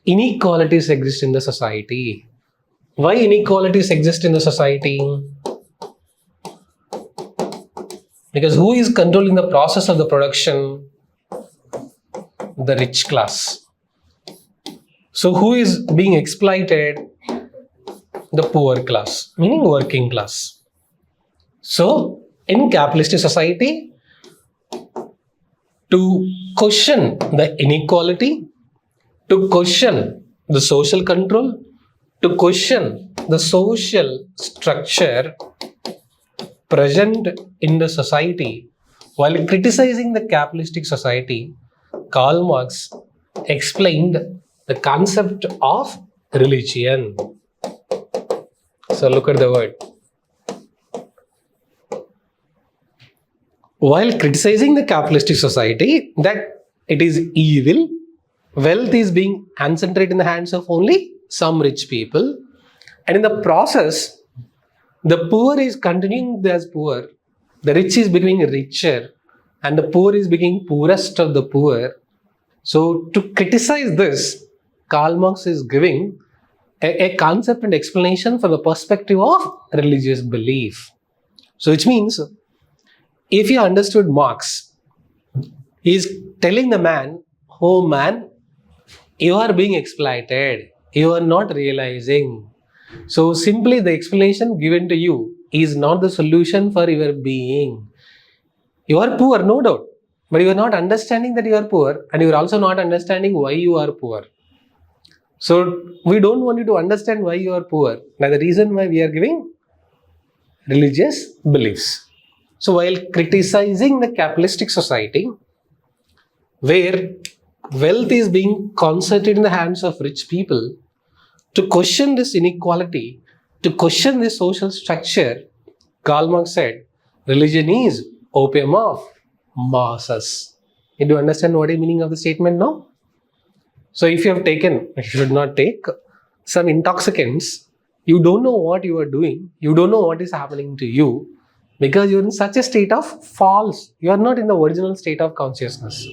Speaker 1: Inequalities exist in the society. Why inequalities exist in the society? Because who is controlling the process of the production? The rich class. So who is being exploited? The poor class, meaning working class. So in capitalistic society, to question the inequality, to question the social control, to question the social structure present in the society, while criticizing the capitalistic society, Karl Marx explained the concept of religion. So look at the word. While criticizing the capitalistic society, that it is evil, wealth is being concentrated in the hands of only some rich people, and in the process, the poor is continuing as poor, the rich is becoming richer, and the poor is becoming poorest of the poor. So to criticize this, Karl Marx is giving a concept and explanation from the perspective of religious belief. So which means, if you understood Marx, he is telling the man, oh man, you are being exploited, you are not realizing. So simply the explanation given to you is not the solution for your being. You are poor, no doubt, but you are not understanding that you are poor, and you are also not understanding why you are poor. So we don't want you to understand why you are poor. Now the reason why we are giving religious beliefs. So while criticizing the capitalistic society, where wealth is being concentrated in the hands of rich people, To question this inequality, to question this social structure, Karl Marx said, religion is opium of masses. You do understand what is the meaning of the statement now? So if you have taken, you should not take some intoxicants, you don't know what you are doing, you don't know what is happening to you, because you're in such a state of false. You are not in the original state of consciousness.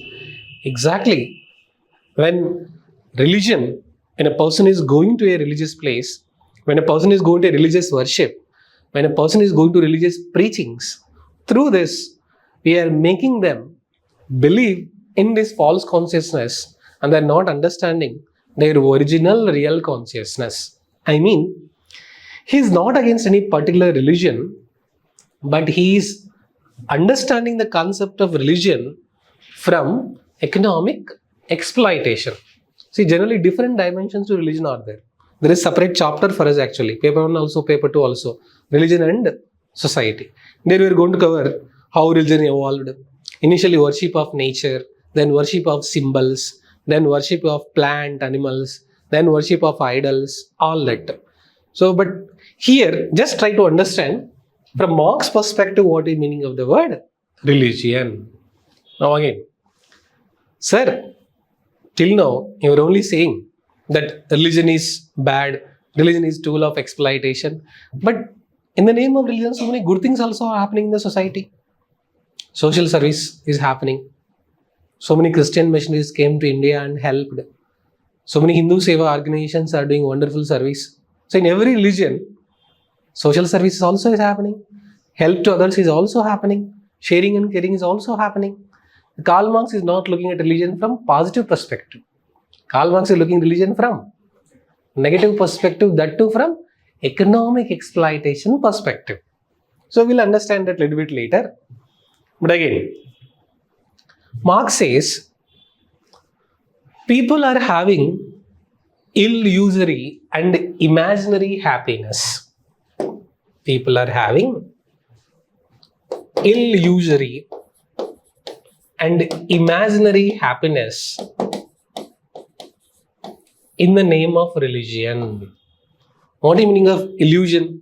Speaker 1: Exactly. When religion, when a person is going to a religious place, when a person is going to a religious worship, when a person is going to religious preachings, through this, we are making them believe in this false consciousness and they're not understanding their original real consciousness. I mean, he's not against any particular religion, but he is understanding the concept of religion from economic exploitation. See, generally different dimensions to religion are there. There is separate chapter for us actually, paper 1 also, paper 2 also, religion and society. There we are going to cover how religion evolved. Initially worship of nature, then worship of symbols, then worship of plant, animals, then worship of idols, all that. So, but here, just try to understand from Marx's perspective what is the meaning of the word religion. Now again, sir, till now you are only saying that religion is bad, religion is tool of exploitation. But in the name of religion, so many good things also are happening in the society. Social service is happening. So many Christian missionaries came to India and helped. So many Hindu Seva organizations are doing wonderful service. So in every religion, social service also is happening. Help to others is also happening. Sharing and caring is also happening. Karl Marx is not looking at religion from positive perspective. Karl Marx is looking at religion from negative perspective, that too from economic exploitation perspective. So we'll understand that a little bit later. But again, Marx says people are having illusory and imaginary happiness. People are having illusory and imaginary happiness in the name of religion. What is the meaning of illusion?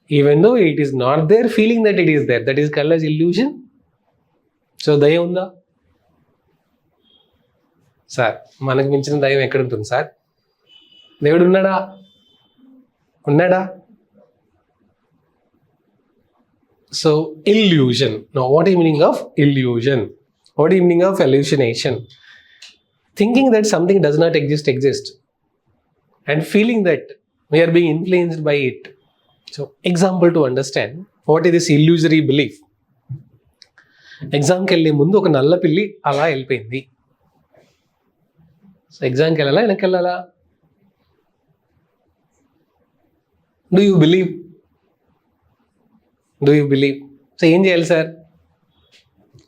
Speaker 1: Even though it is not there, feeling that it is there, that is called as illusion. So, daya unda? Sir, manaku minchina dayam ekkada untundi sir? Devudu unnada? Unnada? So, illusion. Now, what is the meaning of illusion? What is the meaning of hallucination? Thinking that something does not exist, and feeling that we are being influenced by it. So, example to understand what is this illusory belief. ఎగ్జామ్కి వెళ్ళే ముందు ఒక నల్ల పిల్లి అలా వెళ్ళిపోయింది. So ఎగ్జామ్కి వెళ్ళాలా వెనక్కి వెళ్ళాలా? Do you believe? సో ఏం చేయాలి సార్?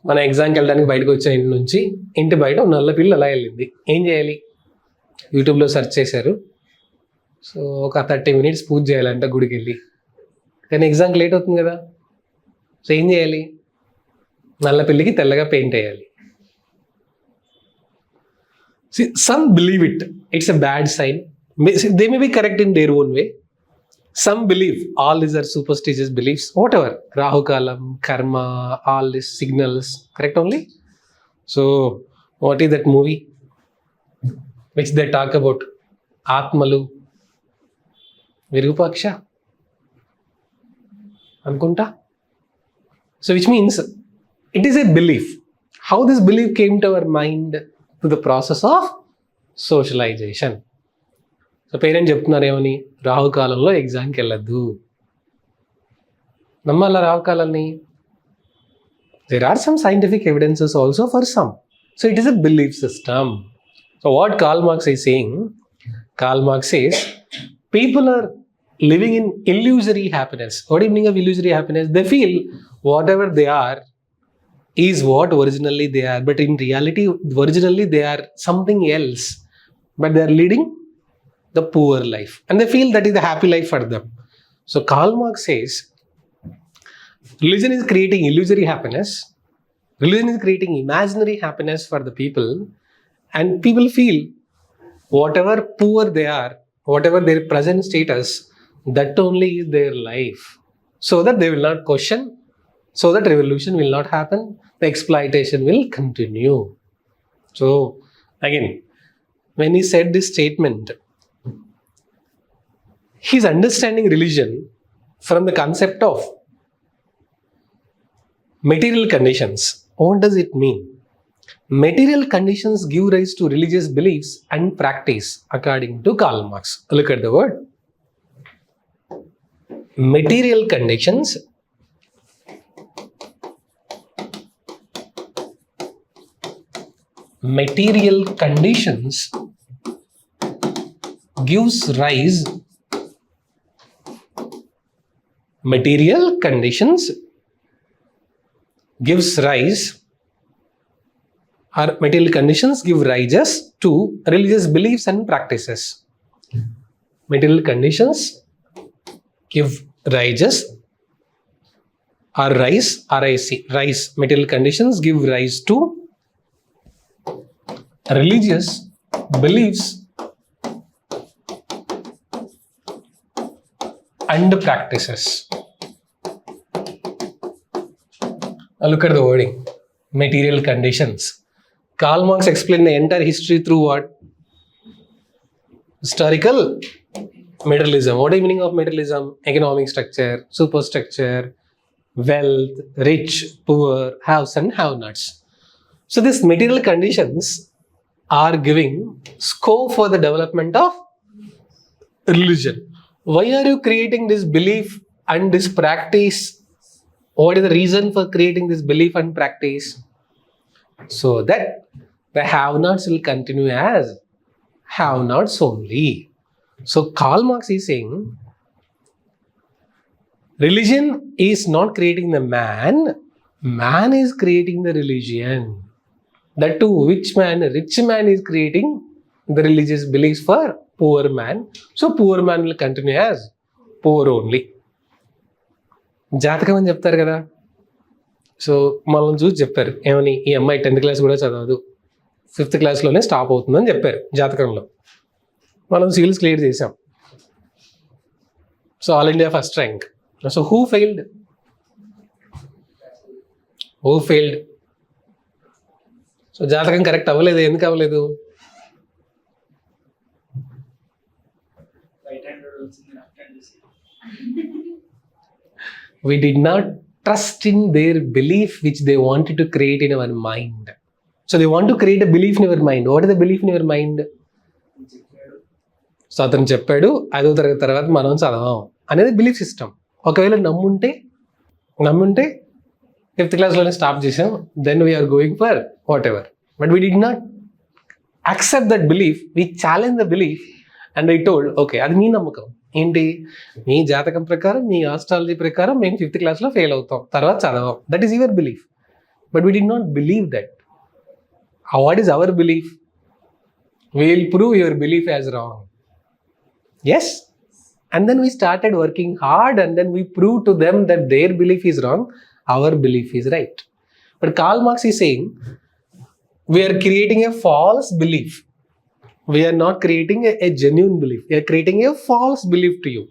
Speaker 1: మన ఎగ్జామ్కి వెళ్ళడానికి బయటకు వచ్చిన ఇంటి నుంచి ఇంటి బయట నల్ల పిల్లి అలా వెళ్ళింది. ఏం చేయాలి? యూట్యూబ్లో సెర్చ్ చేశారు. సో ఒక 30 minutes పూజ చేయాలంట గుడికి వెళ్ళి. కానీ ఎగ్జామ్కి లేట్ అవుతుంది కదా. సో ఏం చేయాలి? నల్ల పిల్లికి తెల్లగా పెయింట్ వేయాలి. Some believe it's a bad sign. They may be correct in their own way. Some believe all these are superstitious beliefs, whatever. Rahu Kalam, karma, all these signals, correct only? So, what is that movie which they talk about? Atmalu, Virupaksha, Ankunta. So, which means it is a belief. How this belief came to our mind through the process of socialization. So parents చెప్తున్నారు ఏమని? రాహుకాలంలో ఎగ్జామ్కి వెళ్ళద్దు. నమ్మాలా రాహుకాలాన్ని? There are some scientific evidences also for some. So it is a belief system. So what Karl Marx is saying, Karl Marx says people are living in illusory happiness. What is the meaning of illusory happiness? They feel whatever they are is what originally they are, but in reality originally they are something else, but they are leading the poor life and they feel that is the happy life for them. So Karl Marx says religion is creating illusory happiness, religion is creating imaginary happiness for the people, and people feel whatever poor they are, whatever their present status, that only is their life. So that they will not question, so that revolution will not happen, the exploitation will continue. So again, when he said this statement, he's understanding religion from the concept of material conditions. What does it mean? Material conditions give rise to religious beliefs and practice, according to Karl Marx. Look at the word. Material conditions gives rise material conditions give rises to religious beliefs and practices. Material conditions give rises or rise, rise. Material conditions give rise to religious beliefs and practices. Now look at the wording. Material conditions. Karl Marx explained the entire history through what? Historical materialism. What is the meaning of materialism? Economic structure, superstructure, wealth, rich, poor, haves and have-nots. So these material conditions are giving scope for the development of religion. Why are you creating this belief and this practice? What is the reason for creating this belief and practice? So that the have-nots will continue as have-nots only. So Karl Marx is saying religion is not creating the man, man is creating the religion. That too, which man? Rich man is creating the religious beliefs for poor man. So poor man will continue as poor only. జాతకం అని చెప్తారు కదా. So మనల్ని చూసి చెప్పారు ఏమని, ఈ అమ్మాయి 10th క్లాస్ కూడా చదవదు, 5th క్లాస్లోనే స్టాప్ అవుతుందని చెప్పారు జాతకంలో. మనం సివిల్స్ క్లియర్ చేసాం. So all India first rank. So who failed? So జాతకం కరెక్ట్ అవ్వలేదు. ఎందుకు అవ్వలేదు? We did not trust in their belief which they wanted to create in our mind. So they want to create a belief in your mind. What is the belief in your mind? So అతను చెప్పాడు 5వ తరగతి తర్వాత మనం చదవం అనేది belief system. ఒకవేళ నమ్ముంటే 5th క్లాస్లోనే స్టాప్ చేసాం, then we are going for whatever. But we did not accept that belief, we challenge the belief and I told okay అది మీ నమ్మకం ఏంటి, మీ జాతకం ప్రకారం, మీ ఆస్ట్రాలజీ ప్రకారం మేము 5th క్లాస్లో ఫెయిల్ అవుతాం, తర్వాత చదవం. That is your belief. But we did not believe that. What is our belief? We will prove your belief as wrong. Yes, and then we started working hard and then we proved to them that their belief is wrong, our belief is right. But Karl Marx is saying we are creating a false belief. We are not creating a genuine belief. We are creating a false belief to you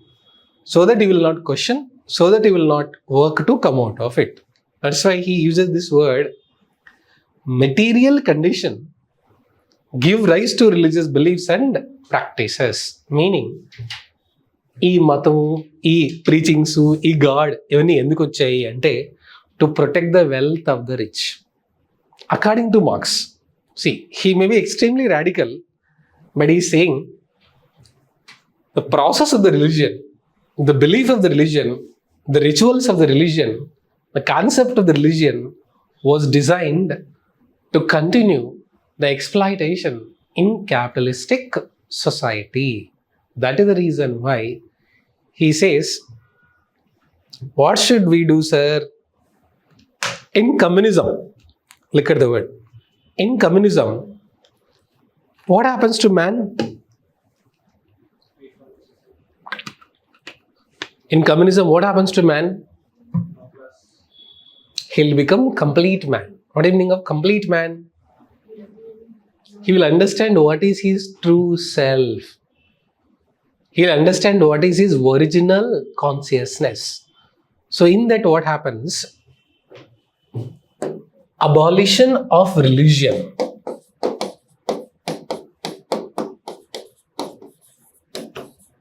Speaker 1: so that you will not question, so that you will not work to come out of it. That's why he uses this word material condition give rise to religious beliefs and practices. Meaning ఈ మతము, ఈ preachings, ఈ God ఇవన్నీ ఎందుకు వచ్చాయి అంటే to protect the wealth of the rich. According to marks, see, he may be extremely radical, but he is saying the process of the religion, the belief of the religion, the rituals of the religion, the concept of the religion was designed to continue the exploitation in capitalistic society. That is the reason why he says, what should we do, sir? In communism, look at the word. In communism, what happens to man? In communism, what happens to man? He'll become complete man. What is the meaning of complete man? He will understand what is his true self. He'll understand what is his original consciousness. So in that, what happens? Abolition of religion.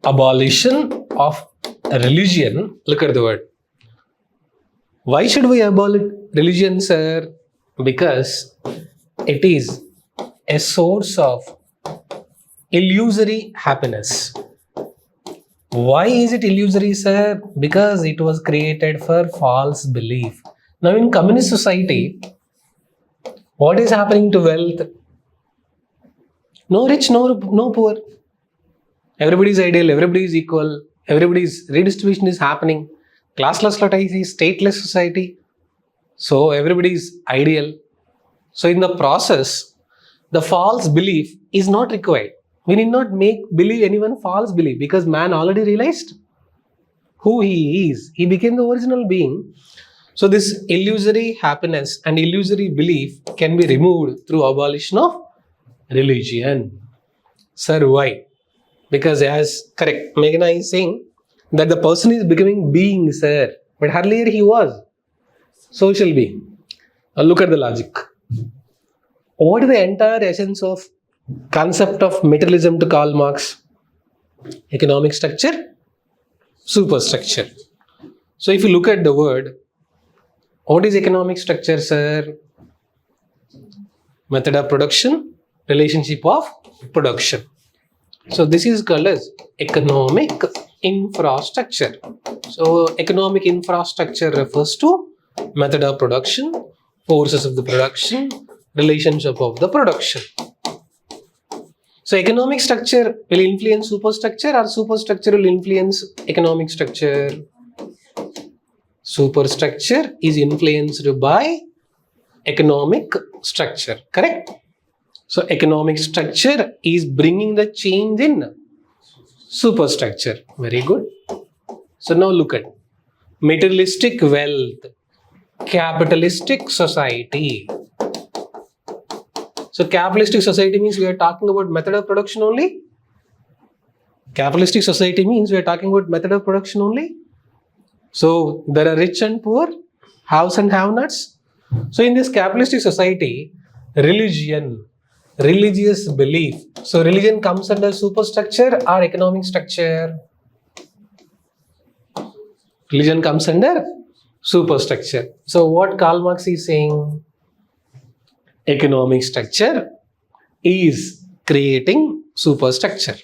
Speaker 1: Abolition of religion. Look at the word. Why should we abolish religion, sir? Because it is a source of illusory happiness. Why is it illusory, sir? Because it was created for false belief. Now in communist society, what is happening to wealth? No rich, no poor. Everybody is ideal, everybody is equal, everybody's redistribution is happening. Classless society, stateless society. So everybody is ideal. So in the process, the false belief is not required. We need not believe anyone false belief, because man already realized who he is. He became the original being. So this illusory happiness and illusory belief can be removed through abolition of religion. Sir, why? Because as correct, Meghna is saying that the person is becoming being, sir. But earlier he was social being. Now look at the logic. What is the entire essence of concept of materialism to Karl Marx? Economic structure, superstructure. So if you look at the word, what is economic structure, sir? Method of production, relationship of production. So this is called as economic infrastructure. So economic infrastructure refers to method of production, forces of the production, relationship of the production. So economic structure will influence superstructure, or superstructure will influence economic structure? Superstructure is influenced by economic structure, correct? So economic structure is bringing the change in superstructure. Very good. So now look at materialistic wealth, capitalistic society. So capitalistic society means we are talking about method of production only. Capitalistic society means we are talking about method of production only. So there are rich and poor, haves and have-nots. So in this capitalistic society, religion, religious belief. So religion comes under superstructure or economic structure? Religion comes under superstructure. So what Karl Marx is saying? Economic structure is creating superstructure.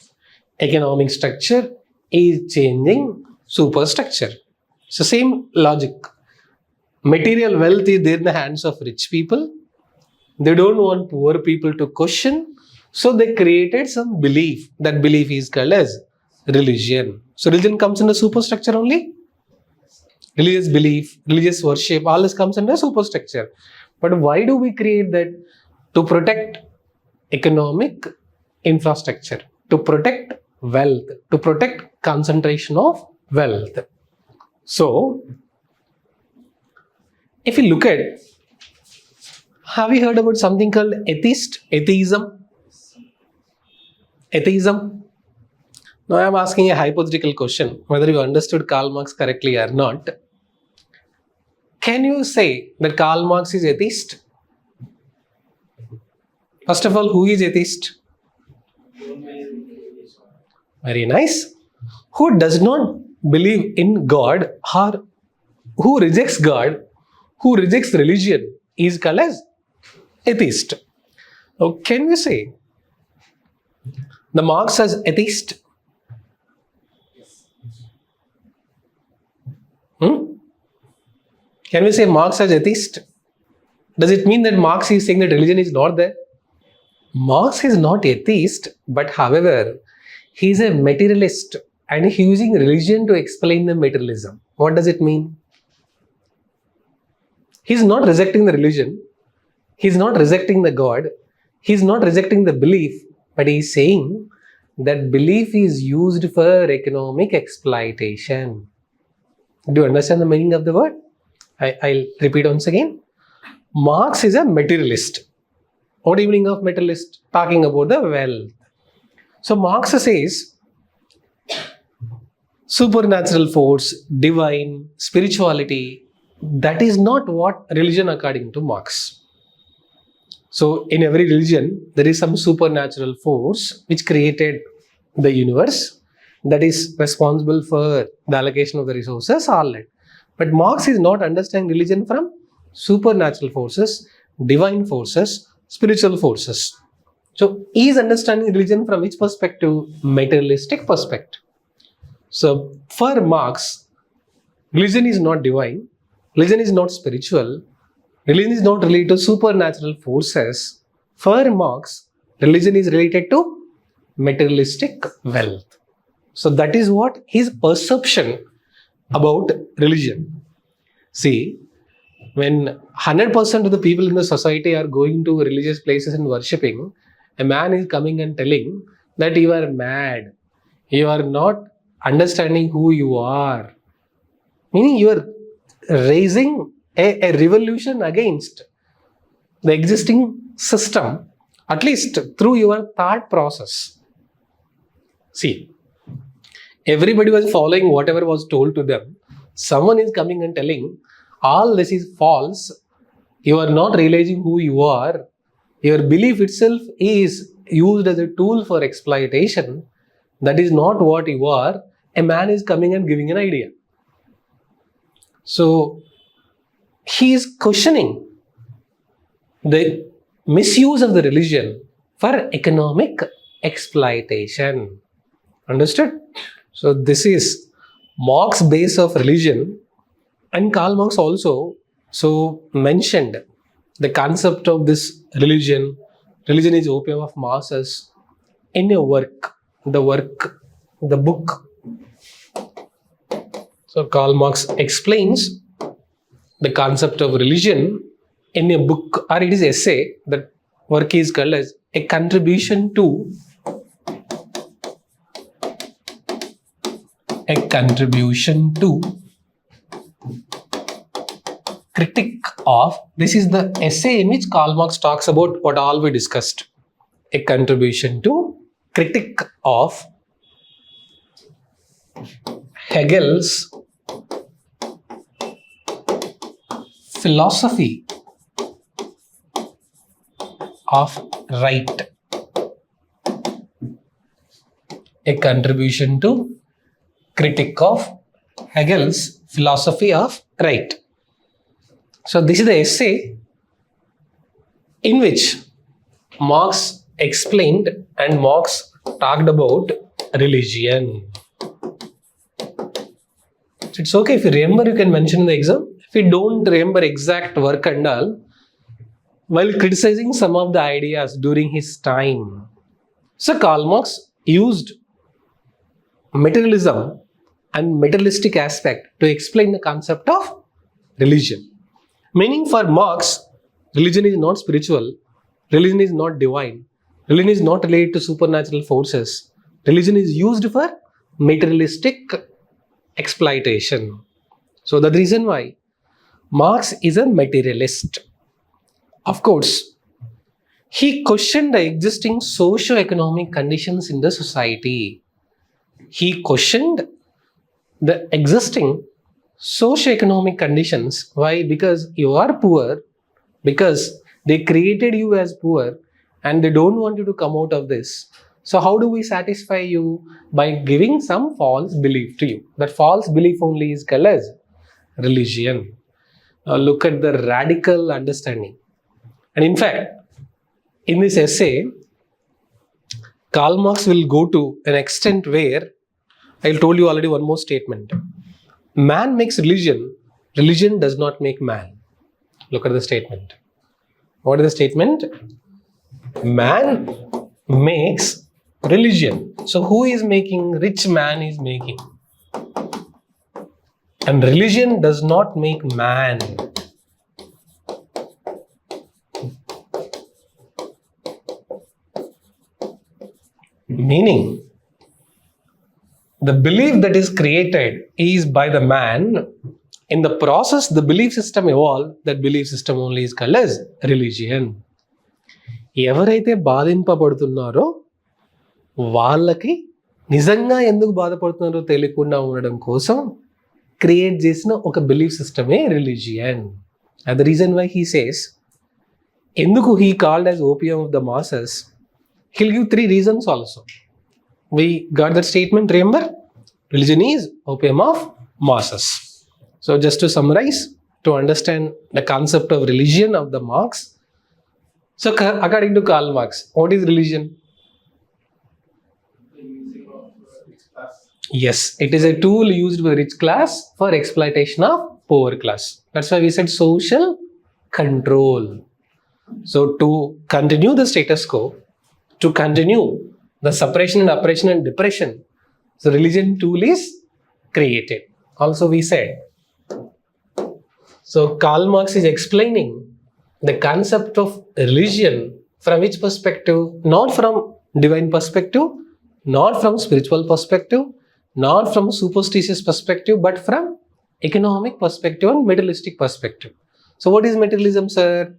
Speaker 1: Economic structure is changing superstructure. So same logic. Material wealth is there in the hands of rich people. They don't want poor people to question. So they created some belief. That belief is called as religion. So religion comes under superstructure only. Religious belief, religious worship, all this comes under superstructure. But why do we create that? To protect economic infrastructure, to protect wealth, to protect concentration of wealth. So, if you look at, have you heard about something called atheism? Atheism. Now I am asking a hypothetical question, whether you understood Karl Marx correctly or not. Can you say that Karl Marx is atheist? First of all, who is atheist? Very nice. Who does not believe in God, or who rejects God, who rejects religion, is called as atheist. Now, can we say the Marx as atheist? Can we say Marx as atheist? Does it mean that Marx is saying that religion is not there? Marx is not atheist, but however, he is a materialist and he is using religion to explain the materialism. What does it mean? He is not rejecting the religion, he is not rejecting the God, he is not rejecting the belief, but he is saying that belief is used for economic exploitation. Do you understand the meaning of the word? I'll repeat once again. Marx is a materialist. What do you mean of materialist? Talking about the wealth. So Marx says supernatural force, divine, spirituality, that is not what religion according to Marx. So in every religion, there is some supernatural force which created the universe that is responsible for the allocation of the resources, all that. But Marx is not understanding religion from supernatural forces, divine forces, spiritual forces. So he is understanding religion from which perspective? Materialistic perspective. So for Marx, religion is not divine, religion is not spiritual, religion is not related to supernatural forces. For Marx, religion is related to materialistic wealth. So that is what his perception about religion. See, when 100% of the people in the society are going to religious places and worshipping, a man is coming and telling that you are mad, you are not understanding who you are. Meaning you are raising a revolution against the existing system, at least through your thought process. See, everybody was following whatever was told to them. Someone is coming and telling, all this is false. You are not realizing who you are. Your belief itself is used as a tool for exploitation. That is not what you are. A man is coming and giving an idea. So, he is questioning the misuse of the religion for economic exploitation. Understood? So this is Marx's base of religion, and Karl Marx also mentioned the concept of this religion. Religion is opium of masses in a work, the book. So Karl Marx explains the concept of religion in a book, or it is essay. That work is called as a contribution to critique of. This is the essay in which Karl Marx talks about what all we discussed. A contribution to critique of Hegel's philosophy of right. A contribution to critique of Hegel's philosophy of right. So this is the essay in which Marx explained and Marx talked about religion. So it's okay if you remember, you can mention in the exam. If you don't remember exact work and all, while criticizing some of the ideas during his time. So Karl Marx used materialism and materialistic aspect to explain the concept of religion. Meaning for Marx, religion is not spiritual, religion is not divine, religion is not related to supernatural forces. Religion is used for materialistic exploitation. So that's the reason why Marx is a materialist. Of course, he questioned the existing socio-economic conditions in the society. He questioned the existing socio-economic conditions. Why? Because you are poor, because they created you as poor and they don't want you to come out of this. So how do we satisfy you? By giving some false belief to you. That false belief only is called as religion. Now look at the radical understanding. And in fact, in this essay, Karl Marx will go to an extent where, I told you already one more statement. Man makes religion, religion does not make man. Look at the statement. What is the statement? Man makes religion. So who is making? Rich man is making. And religion does not make man. Meaning, the belief that is created is by the man. In the process, the belief system evolved. That belief system only is called as religion. ఎవరైతే బాధింపబడుతున్నారో వాళ్ళకి నిజంగా ఎందుకు బాధపడుతున్నారో తెలియకుండా ఉండడం కోసం create చేసిన ఒక బిలీఫ్ సిస్టమే religion. And the reason why he says, ఎందుకు he called as opium of the masses, he'll give 3 reasons also. We got that statement, remember? Religion is opium of masses. So just to summarize, to understand the concept of religion of the Marx. So according to Karl Marx, what is religion? Yes, it is a tool used by rich class for exploitation of poor class. That's why we said social control. So to continue the status quo, to continue the suppression and oppression and depression, so religion tool is created. Also we said, so Karl Marx is explaining the concept of religion from which perspective? Not from divine perspective, not from spiritual perspective, not from superstitious perspective, but from economic perspective and materialistic perspective. So what is materialism, sir?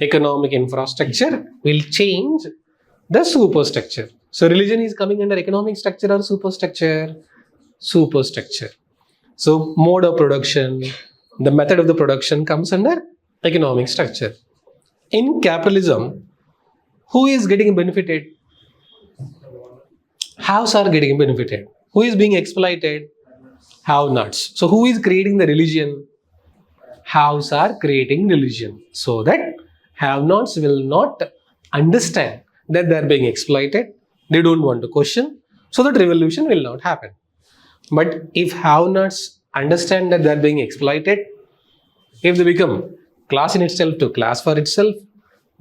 Speaker 1: Economic infrastructure will change the superstructure. So religion is coming under economic structure or superstructure? Superstructure. So mode of production, the method of the production comes under economic structure. In capitalism, who is getting benefited? Haves are getting benefited. Who is being exploited? Have-nots. So who is creating the religion? Haves are creating religion, so that have-nots will not understand that they are being exploited. They don't want to question, so that revolution will not happen. But if have-nots understand that they are being exploited, if they become class in itself to class for itself,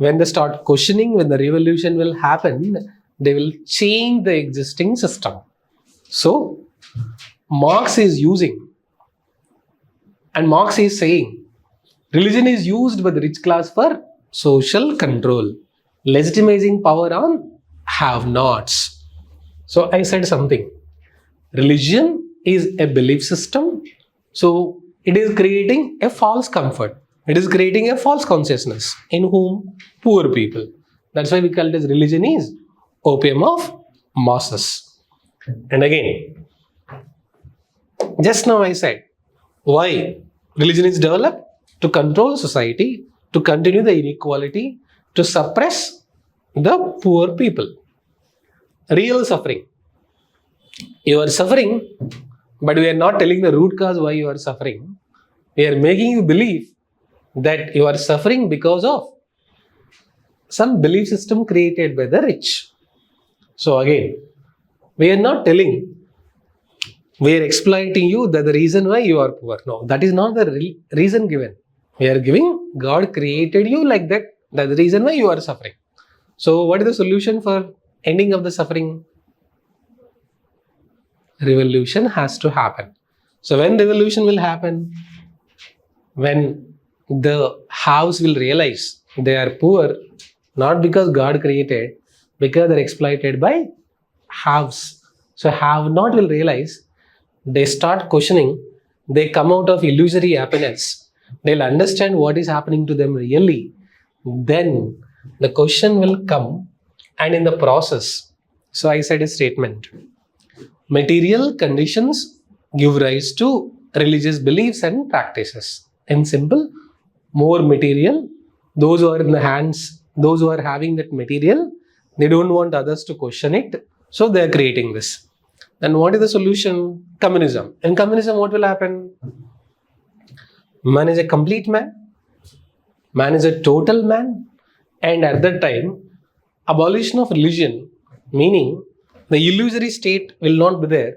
Speaker 1: when they start questioning, when the revolution will happen, they will change the existing system. So Marx is using, and Marx is saying, religion is used by the rich class for social control, legitimizing power on have-nots. So I said something. Religion is a belief system. So it is creating a false comfort. It is creating a false consciousness. In whom? Poor people. That's why we call it as religion is opium of masses. And again, just now I said, why religion is developed? To control society, to continue the inequality, to suppress the poor people. Real suffering. You are suffering, but we are not telling the root cause why you are suffering. We are making you believe that you are suffering because of some belief system created by the rich. So again, we are not telling, we are exploiting you, that the reason why you are poor. No, that is not the reason given. We are giving, God created you like that. That's the reason why you are suffering. So what is the solution for ending of the suffering? Revolution has to happen. So when revolution will happen? When the haves will realize they are poor, not because God created, because they are exploited by haves. So have-not will realize, they start questioning, they come out of illusory happiness, they'll understand what is happening to them really. Then the question will come, and in the process, so I said a statement, material conditions give rise to religious beliefs and practices. In simple, more material, those who are in the hands, those who are having that material, they don't want others to question it, so they are creating this. Then what is the solution? Communism. In communism, what will happen? Man is a complete man, man is a total man, and at that time, abolition of religion, meaning the illusory state will not be there,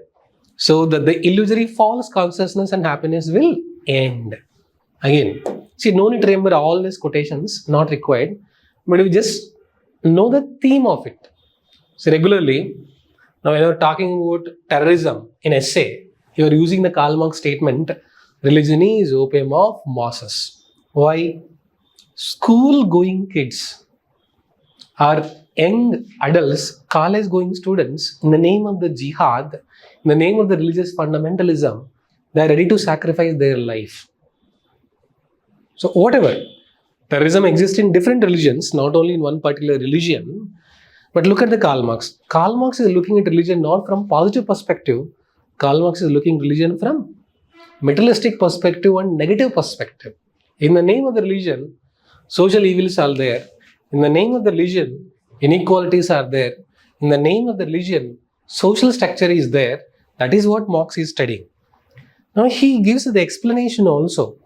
Speaker 1: so that the illusory false consciousness and happiness will end. Again, see, no need to remember all these quotations, not required, but we just know the theme of it. So regularly, now when you are talking about terrorism in essay, you are using the Karl Marx statement, religion is opium of masses. Why? School going kids or young adults, college going students, in the name of the jihad, in the name of the religious fundamentalism, they are ready to sacrifice their life. So whatever, Terrorism exists in different religions, not only in one particular religion. But look at the Karl Marx. Karl Marx is looking at religion not from positive perspective. Karl Marx is looking religion from materialistic perspective and negative perspective. In the name of the religion, social evils are there. In the name of the religion, inequalities are there. In the name of the religion, social structure is there. That is what Marx is studying. Now he gives the explanation also.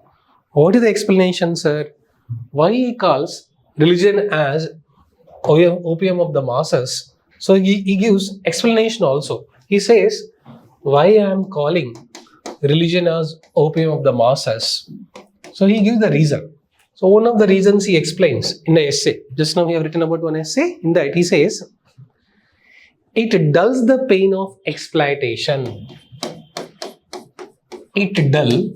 Speaker 1: What is the explanation, sir? Why he calls religion as opium of the masses? So he gives explanation also. He says, why I am calling religion as opium of the masses? So he gives the reason. So one of the reasons he explains in the essay. Just now we have written about one essay. In that he says, it dulls the pain of exploitation. It dull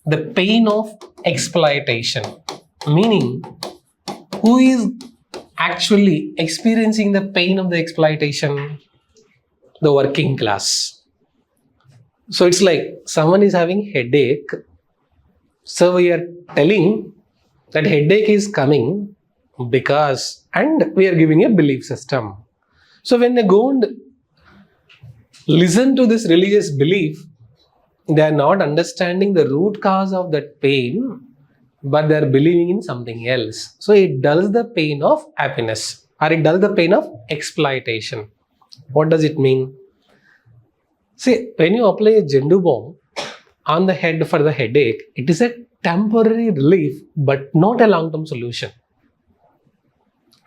Speaker 1: the pain of exploitation. Meaning, who is actually experiencing the pain of the exploitation? The working class. So it's like someone is having headache. So we are telling that headache is coming because, and we are giving a belief system. So when they go and listen to this religious belief, they are not understanding the root cause of that pain, but they are believing in something else. So it dulls the pain of happiness, or it dulls the pain of exploitation. What does it mean? See, when you apply a Jendu bomb on the head for the headache, it is a temporary relief, but not a long-term solution.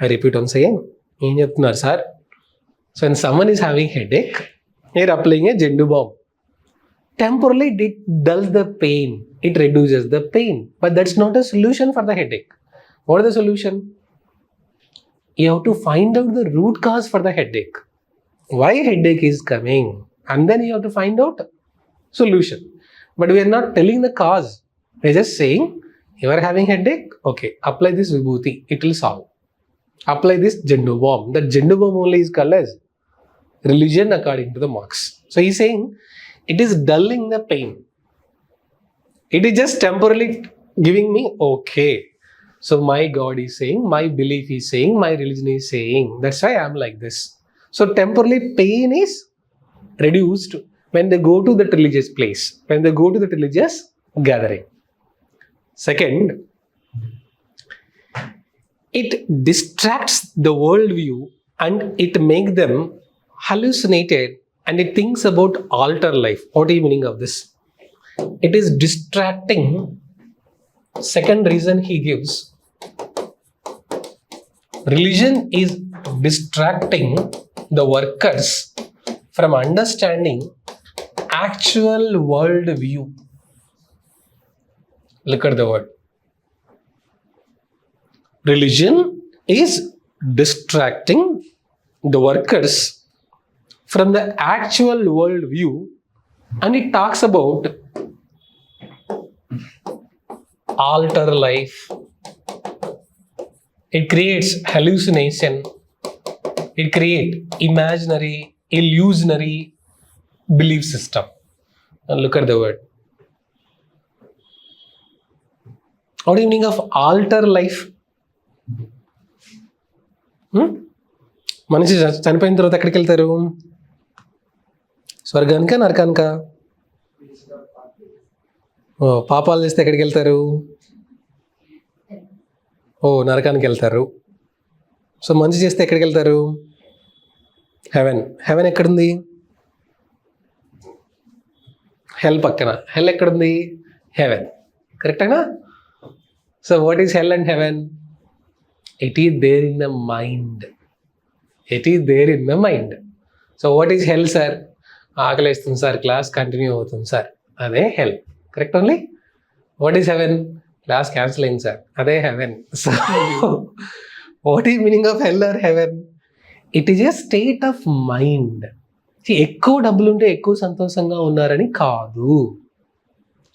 Speaker 1: I repeat once again. Sir. So when someone is having headache, they are applying a Jendu bomb. Temporarily, it dulls the pain. It reduces the pain. But that's not a solution for the headache. What is the solution? You have to find out the root cause for the headache. Why headache is coming? And then you have to find out solution. But we are not telling the cause. We are just saying, you are having headache? Okay, apply this vibhuti. It will solve. Apply this Jendu bomb. That Jendu bomb only is called as religion according to the Marx. So he is saying, it is dulling the pain. It is just temporarily giving me, okay, so my God is saying, my belief is saying, my religion is saying, that's why I am like this. So temporarily pain is reduced when they go to that religious place, when they go to that religious gathering. Second, it distracts the worldview and it makes them hallucinated, and it thinks about alter life. What is the meaning of this? It is distracting. Second reason he gives, religion is distracting the workers from understanding actual world view. Look at the word. Religion is distracting the workers from the actual world view, and it talks about alter life. It creates hallucination. It creates imaginary, illusionary belief system. And look at the word. What do you mean of alter life? మనిషి చనిపోయిన తర్వాత ఎక్కడికి వెళ్తారు? స్వర్గానికా నరకానికా? పాపాలు చేస్తే ఎక్కడికి వెళ్తారు? నరకానికి వెళ్తారు. సో మంచి చేస్తే ఎక్కడికి వెళ్తారు? హెవెన్. హెవెన్ ఎక్కడుంది? హెల్ పక్కన. హెల్ ఎక్కడుంది? హెవెన్. కరెక్టేనా? So what is hell and heaven? It is there in the mind. It is there in the mind. So what is hell, sir? ఆకలేస్తుంది సార్, క్లాస్ కంటిన్యూ అవుతుంది సార్, అదే hell. Correct only. What is heaven? Class cancel అయింది sir, అదే heaven. So what is meaning of hell or heaven? It is a state of mind. ఎక్కువ డబ్బులు ఉంటే ఎక్కువ సంతోషంగా ఉన్నారని కాదు.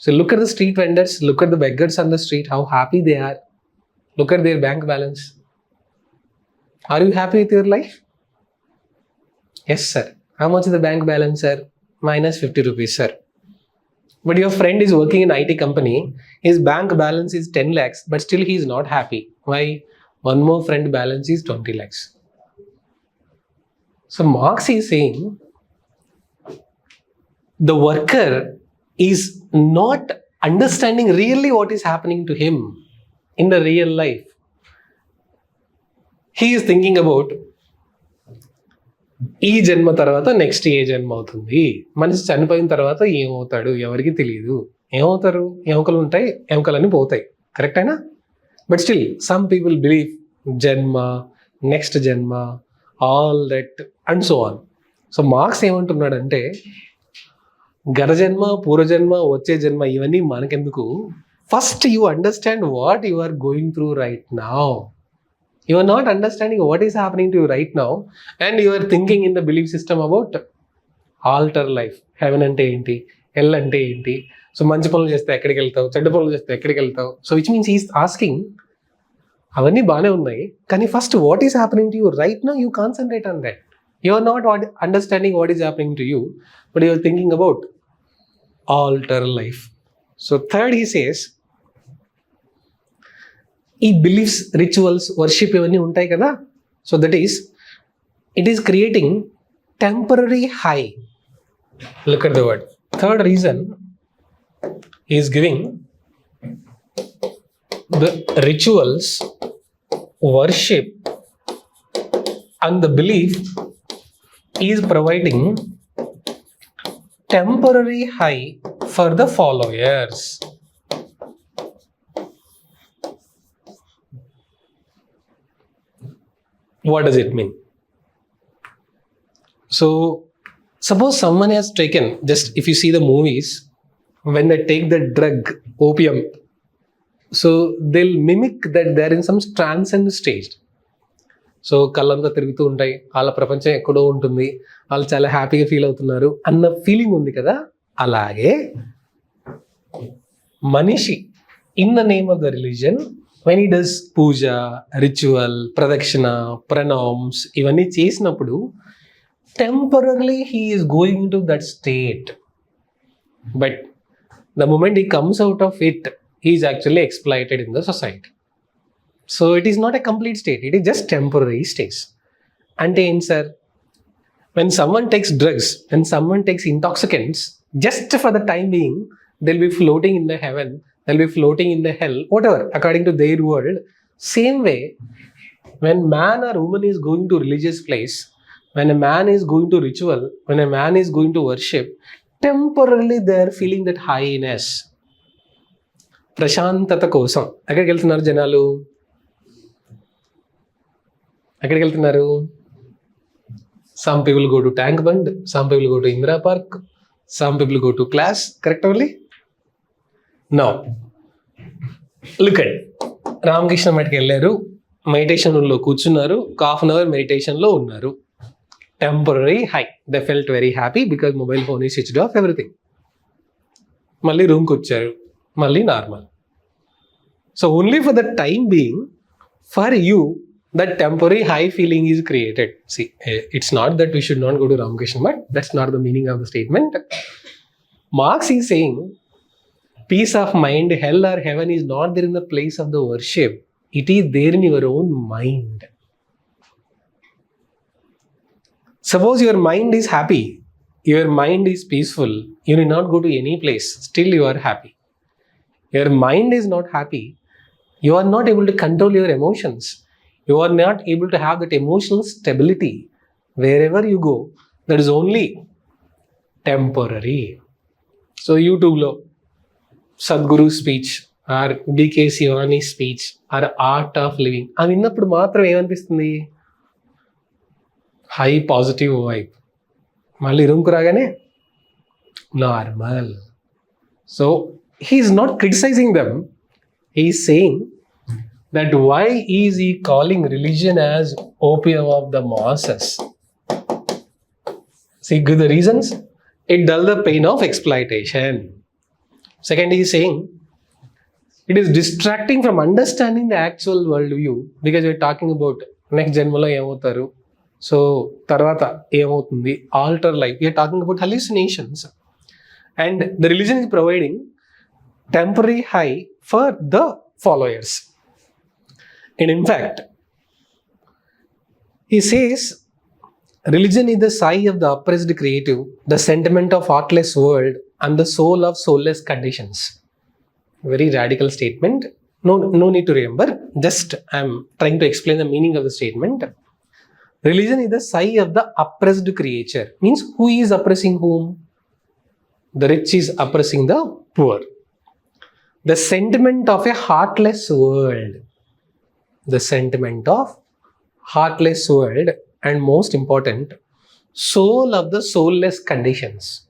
Speaker 1: So look at the street vendors, look at the beggars on the street, how happy they are. Look at their bank balance. Are you happy with your life? Yes, sir. How much is the bank balance, sir? -50 rupees, sir. But your friend is working in IT company, his bank balance is 10 lakhs, but still he is not happy. Why? One more friend balance is 20 lakhs. So Marx is saying the worker is not understanding really what is happening to him in the real life. He is thinking about ఈ జన్మ తర్వాత next ఏ జన్మ అవుతుంది, మనిషి చనిపోయిన తర్వాత ఏమవుతాడు ఎవరికి తెలియదు. ఏమవుతారు? ఎముకలు ఉంటాయి, ఎముకలన్నీ పోతాయి, కరెక్టేనా? But still some people believe జన్మ, నెక్స్ట్ జన్మ, all that and so on. So Marx ఏమంటున్నాడంటే గతజన్మ, పూర్వజన్మ, వచ్చే జన్మ ఇవన్నీ మనకెందుకు, first you understand what you are going through right now. You are not understanding what is happening to you right now, and you are thinking in the belief system about alter life. Heaven ante enti, hell ante enti. So manchi panulu chesthe ekkadiki veltavu, chedda panulu chesthe ekkadiki veltavu. So which means he is asking, avanni baane unnayi, kani first what is happening to you right now, you concentrate on that. You are not understanding what is happening to you, but you are thinking about alter life. So third, he says, ఈ beliefs, rituals, worship ఇవన్నీ ఉంటాయి కదా. So that is it is creating temporary high. Look at the word. Third reason is giving the rituals, worship and the belief is providing temporary high for the followers. What does it mean? So suppose someone has taken, just if you see the movies, when they take the drug opium, so they'll mimic that they're in some transcend stage. So కళ్ళంతా తిరుగుతూ ఉంటాయి, వాళ్ళ ప్రపంచం ఎక్కడో ఉంటుంది, వాళ్ళు చాలా హ్యాపీగా ఫీల్ అవుతున్నారు అన్న ఫీలింగ్ ఉంది కదా. అలాగే మనిషి in the name of the religion, when he does puja, ritual, pradakshina, pranams ఇవన్నీ చేసినప్పుడు temporarily he is going to that state, but the moment he comes out of it, he is actually exploited in the society. So it is not a complete state, it is just temporary state. అంటే ఏంటి sir? when someone takes drugs, when someone takes intoxicants, just for the time being, they'll be floating in the heaven, they'll be floating in the hell, whatever, according to their world. Same way, when man or woman is going to religious place, when a man is going to ritual, when a man is going to worship, temporarily they are feeling that highness. ప్రశాంతత కోసం ఎక్కడికి వెళ్తున్నారు జనాలు? ఎక్కడికి వెళ్తున్నారు? Some people go to Tank Bund, some people go to Indira Park, some people go to class, correct only? Now, look at Ramakrishna మఠకి వెళ్ళారు, మెడిటేషన్లో కూర్చున్నారు, హాఫ్ అన్ అవర్ మెడిటేషన్లో ఉన్నారు. Temporary high, they felt very happy because mobile phone ఈ switched off, everything. మళ్ళీ రూమ్కి వచ్చారు, మళ్ళీ normal. So only for the time being, for you that temporary high feeling is created. See, it's not that we should not go to Ramakrishna Math, that's not the meaning of the statement. Marx is saying peace of mind, hell or heaven is not there in the place of the worship, it is there in your own mind. Suppose your mind is happy, your mind is peaceful, you need not go to any place, still you are happy. Your mind is not happy, you are not able to control your emotions, you are not able to have that emotional stability. Wherever you go, that is only temporary. So YouTube lo Sadhguru speech or BK Sivani speech or art of living, అవి విన్నప్పుడు మాత్రం ఏమనిపిస్తుంది? High positive vibe. మళ్ళీ రూమ్కి రాగానే normal. So he is not criticizing them, he is saying that why is he calling religion as opium of the masses? See, give the reasons. It dulls the pain of exploitation. Second, he is saying it is distracting from understanding the actual world view, because we are talking about next జన్మలో ఏమవుతారు, so తర్వాత ఏమవుతుంది, alter life. We are talking about hallucinations. And the religion is providing temporary high for the followers. And in fact, he says, religion is the sigh of the oppressed creative, the sentiment of heartless world, and the soul of soulless conditions. Very radical statement. No need to remember. Just I'm trying to explain the meaning of the statement. Religion is the sigh of the oppressed creature. Means who is oppressing whom? The rich is oppressing the poor. The sentiment of a heartless world. The sentiment of heartless world, and most important, soul of the soulless conditions.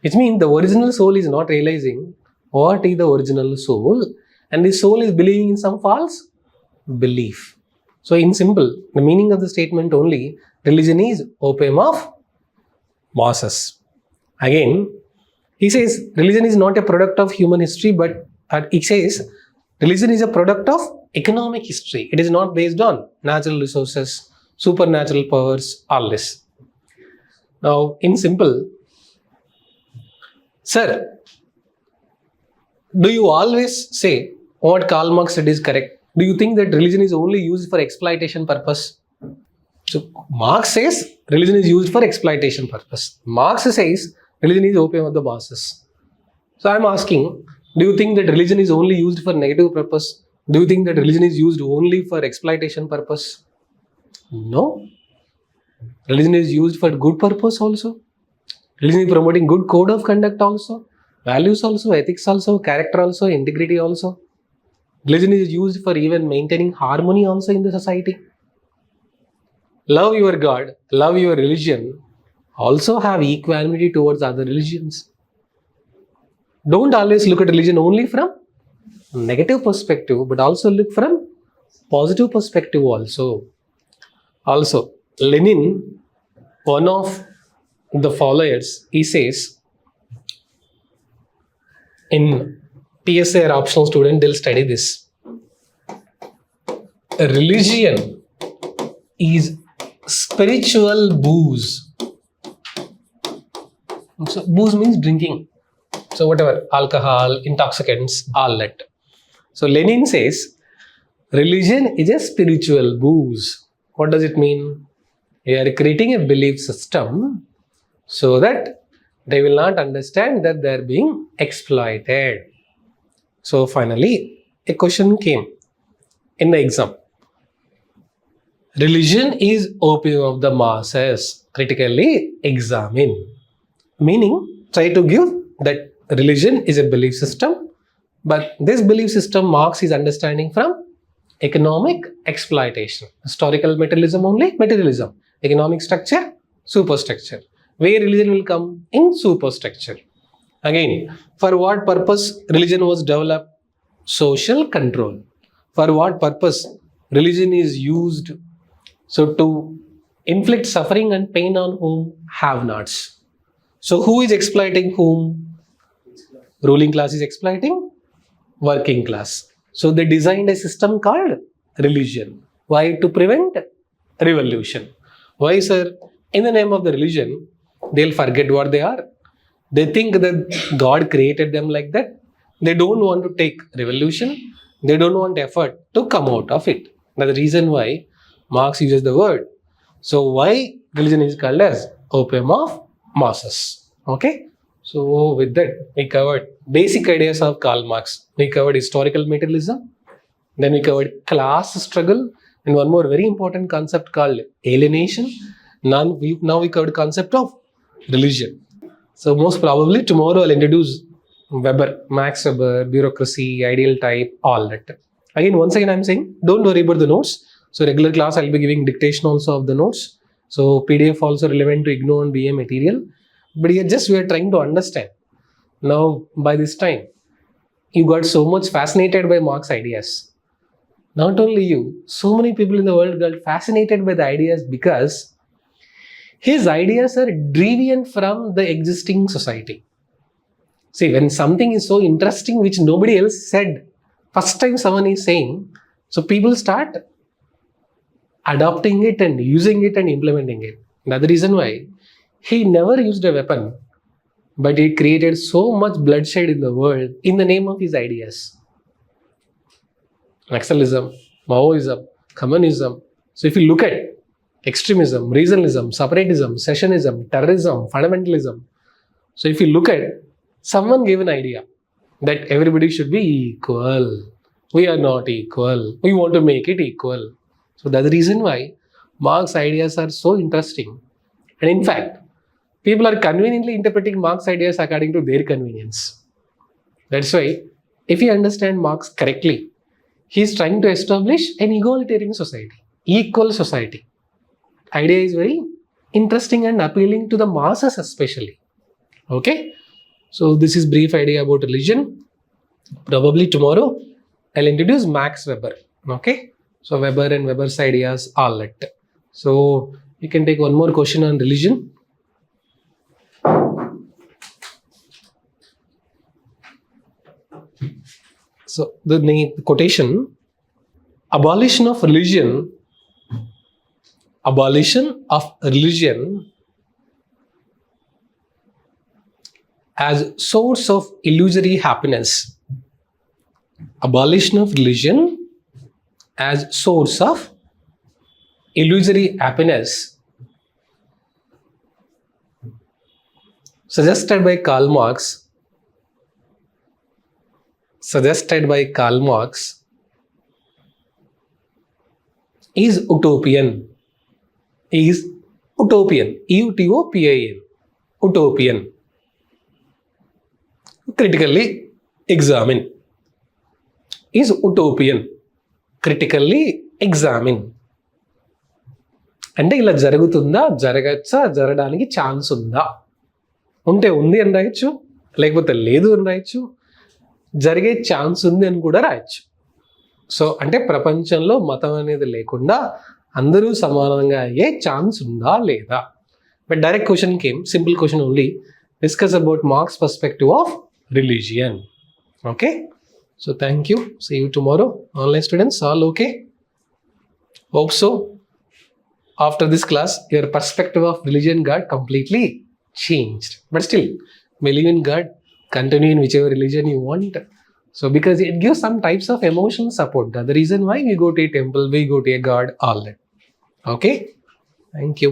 Speaker 1: Which means the original soul is not realizing what is the original soul, and the soul is believing in some false belief. So in simple, the meaning of the statement only, religion is opium of masses. Again, he says religion is not a product of human history, but he says religion is a product of economic history. It is not based on natural resources, supernatural powers, all this. Now, in simple, sir, do you always say what Karl Marx said is correct? Do you think that religion is only used for exploitation purpose? So, Marx says religion is used for exploitation purpose. Marx says religion is opium of the masses. So, I am asking, do you think that religion is only used for negative purpose? Do you think that religion is used only for exploitation purpose? No. Religion is used for good purpose also. Religion is promoting good code of conduct also, values also, ethics also, character also, integrity also. Religion is used for even maintaining harmony also in the society. Love your God, love your religion, also have equanimity towards other religions. Don't always look at religion only from negative perspective, but also look from positive perspective also. Also, Lenin, one of the followers, he says, in PSA or optional student, they'll study this. Religion is spiritual booze. So, booze means drinking. So, whatever, alcohol, intoxicants, all that. So, Lenin says, religion is a spiritual booze. What does it mean? We are creating a belief system so that they will not understand that they are being exploited. So finally, a question came in the exam. Religion is opium of the masses. Critically examine. Meaning, try to give that religion is a belief system, but this belief system Marx is understanding from economic exploitation. Historical materialism only, materialism. Economic structure, superstructure. Where religion will come? In superstructure. Again, for what purpose religion was developed? Social control. For what purpose religion is used? So to inflict suffering and pain on whom? Have-nots. So who is exploiting whom? Ruling class is exploiting working class. So they designed a system called religion. Why? To prevent revolution. Why, sir? In the name of the religion, they'll forget what they are. They think that God created them like that. They don't want to take revolution. They don't want effort to come out of it. That's the reason why Marx uses the word. So why religion is called as opium of masses. Okay. So with that, we covered basic ideas of Karl Marx. We covered historical materialism. Then we covered class struggle. And one more very important concept called alienation. Now we covered concept of religion. So most probably tomorrow I'll introduce Weber, Max Weber, bureaucracy, ideal type, all that. Again, once again I'm saying, don't worry about the notes. So regular class I'll be giving dictation also of the notes. So PDF also relevant to IGNOU and BA material. But here just we are trying to understand. Now by this time, you got so much fascinated by Marx ideas. Not only you, so many people in the world got fascinated by the ideas because his ideas are deviant from the existing society. See, when something is so interesting which nobody else said, first time someone is saying, so people start adopting it and using it and implementing it. That's the reason why he never used a weapon but he created so much bloodshed in the world in the name of his ideas. Naxalism, Maoism, communism. So if you look at extremism, regionalism, separatism, secessionism, terrorism, fundamentalism. So if you look at, someone gave an idea that everybody should be equal. We are not equal. We want to make it equal. So that's the reason why Marx's ideas are so interesting. And in fact, people are conveniently interpreting Marx's ideas according to their convenience. That's why, if you understand Marx correctly, he is trying to establish an egalitarian society, equal society. Idea is very interesting and appealing to the masses especially. Okay? So this is brief idea about religion. Probably tomorrow, I'll introduce Max Weber. Okay? So Weber and Weber's ideas are let. So you can take one more question on religion. So the quotation, abolition of religion as source of illusory happiness. Abolition of religion as source of illusory happiness. Suggested by Karl Marx, is utopian. UTOPIAN. Utopian. Critically examine. Is utopian. Critically examine. అంటే ఇలా జరుగుతుందా, జరగచ్చా, జరగడానికి chance ఉందా? ఉంటే ఉంది అని రాయొచ్చు, లేకపోతే లేదు అని రాయొచ్చు, జరిగే ఛాన్స్ ఉంది అని కూడా రాయొచ్చు. సో అంటే ప్రపంచంలో మతం అనేది లేకుండా అందరూ సమానంగా అయ్యే ఛాన్స్ ఉందా లేదా? But direct question came, simple question only, discuss about marks perspective of religion. Okay, so thank you, see you tomorrow. Online students, all okay? Hope so. After this class, your perspective of religion got completely changed, but still believe in God, continue in whichever religion you want. So because it gives some types of emotional support. That's the reason why we go to a temple, we go to a God, all that. Okay, thank you.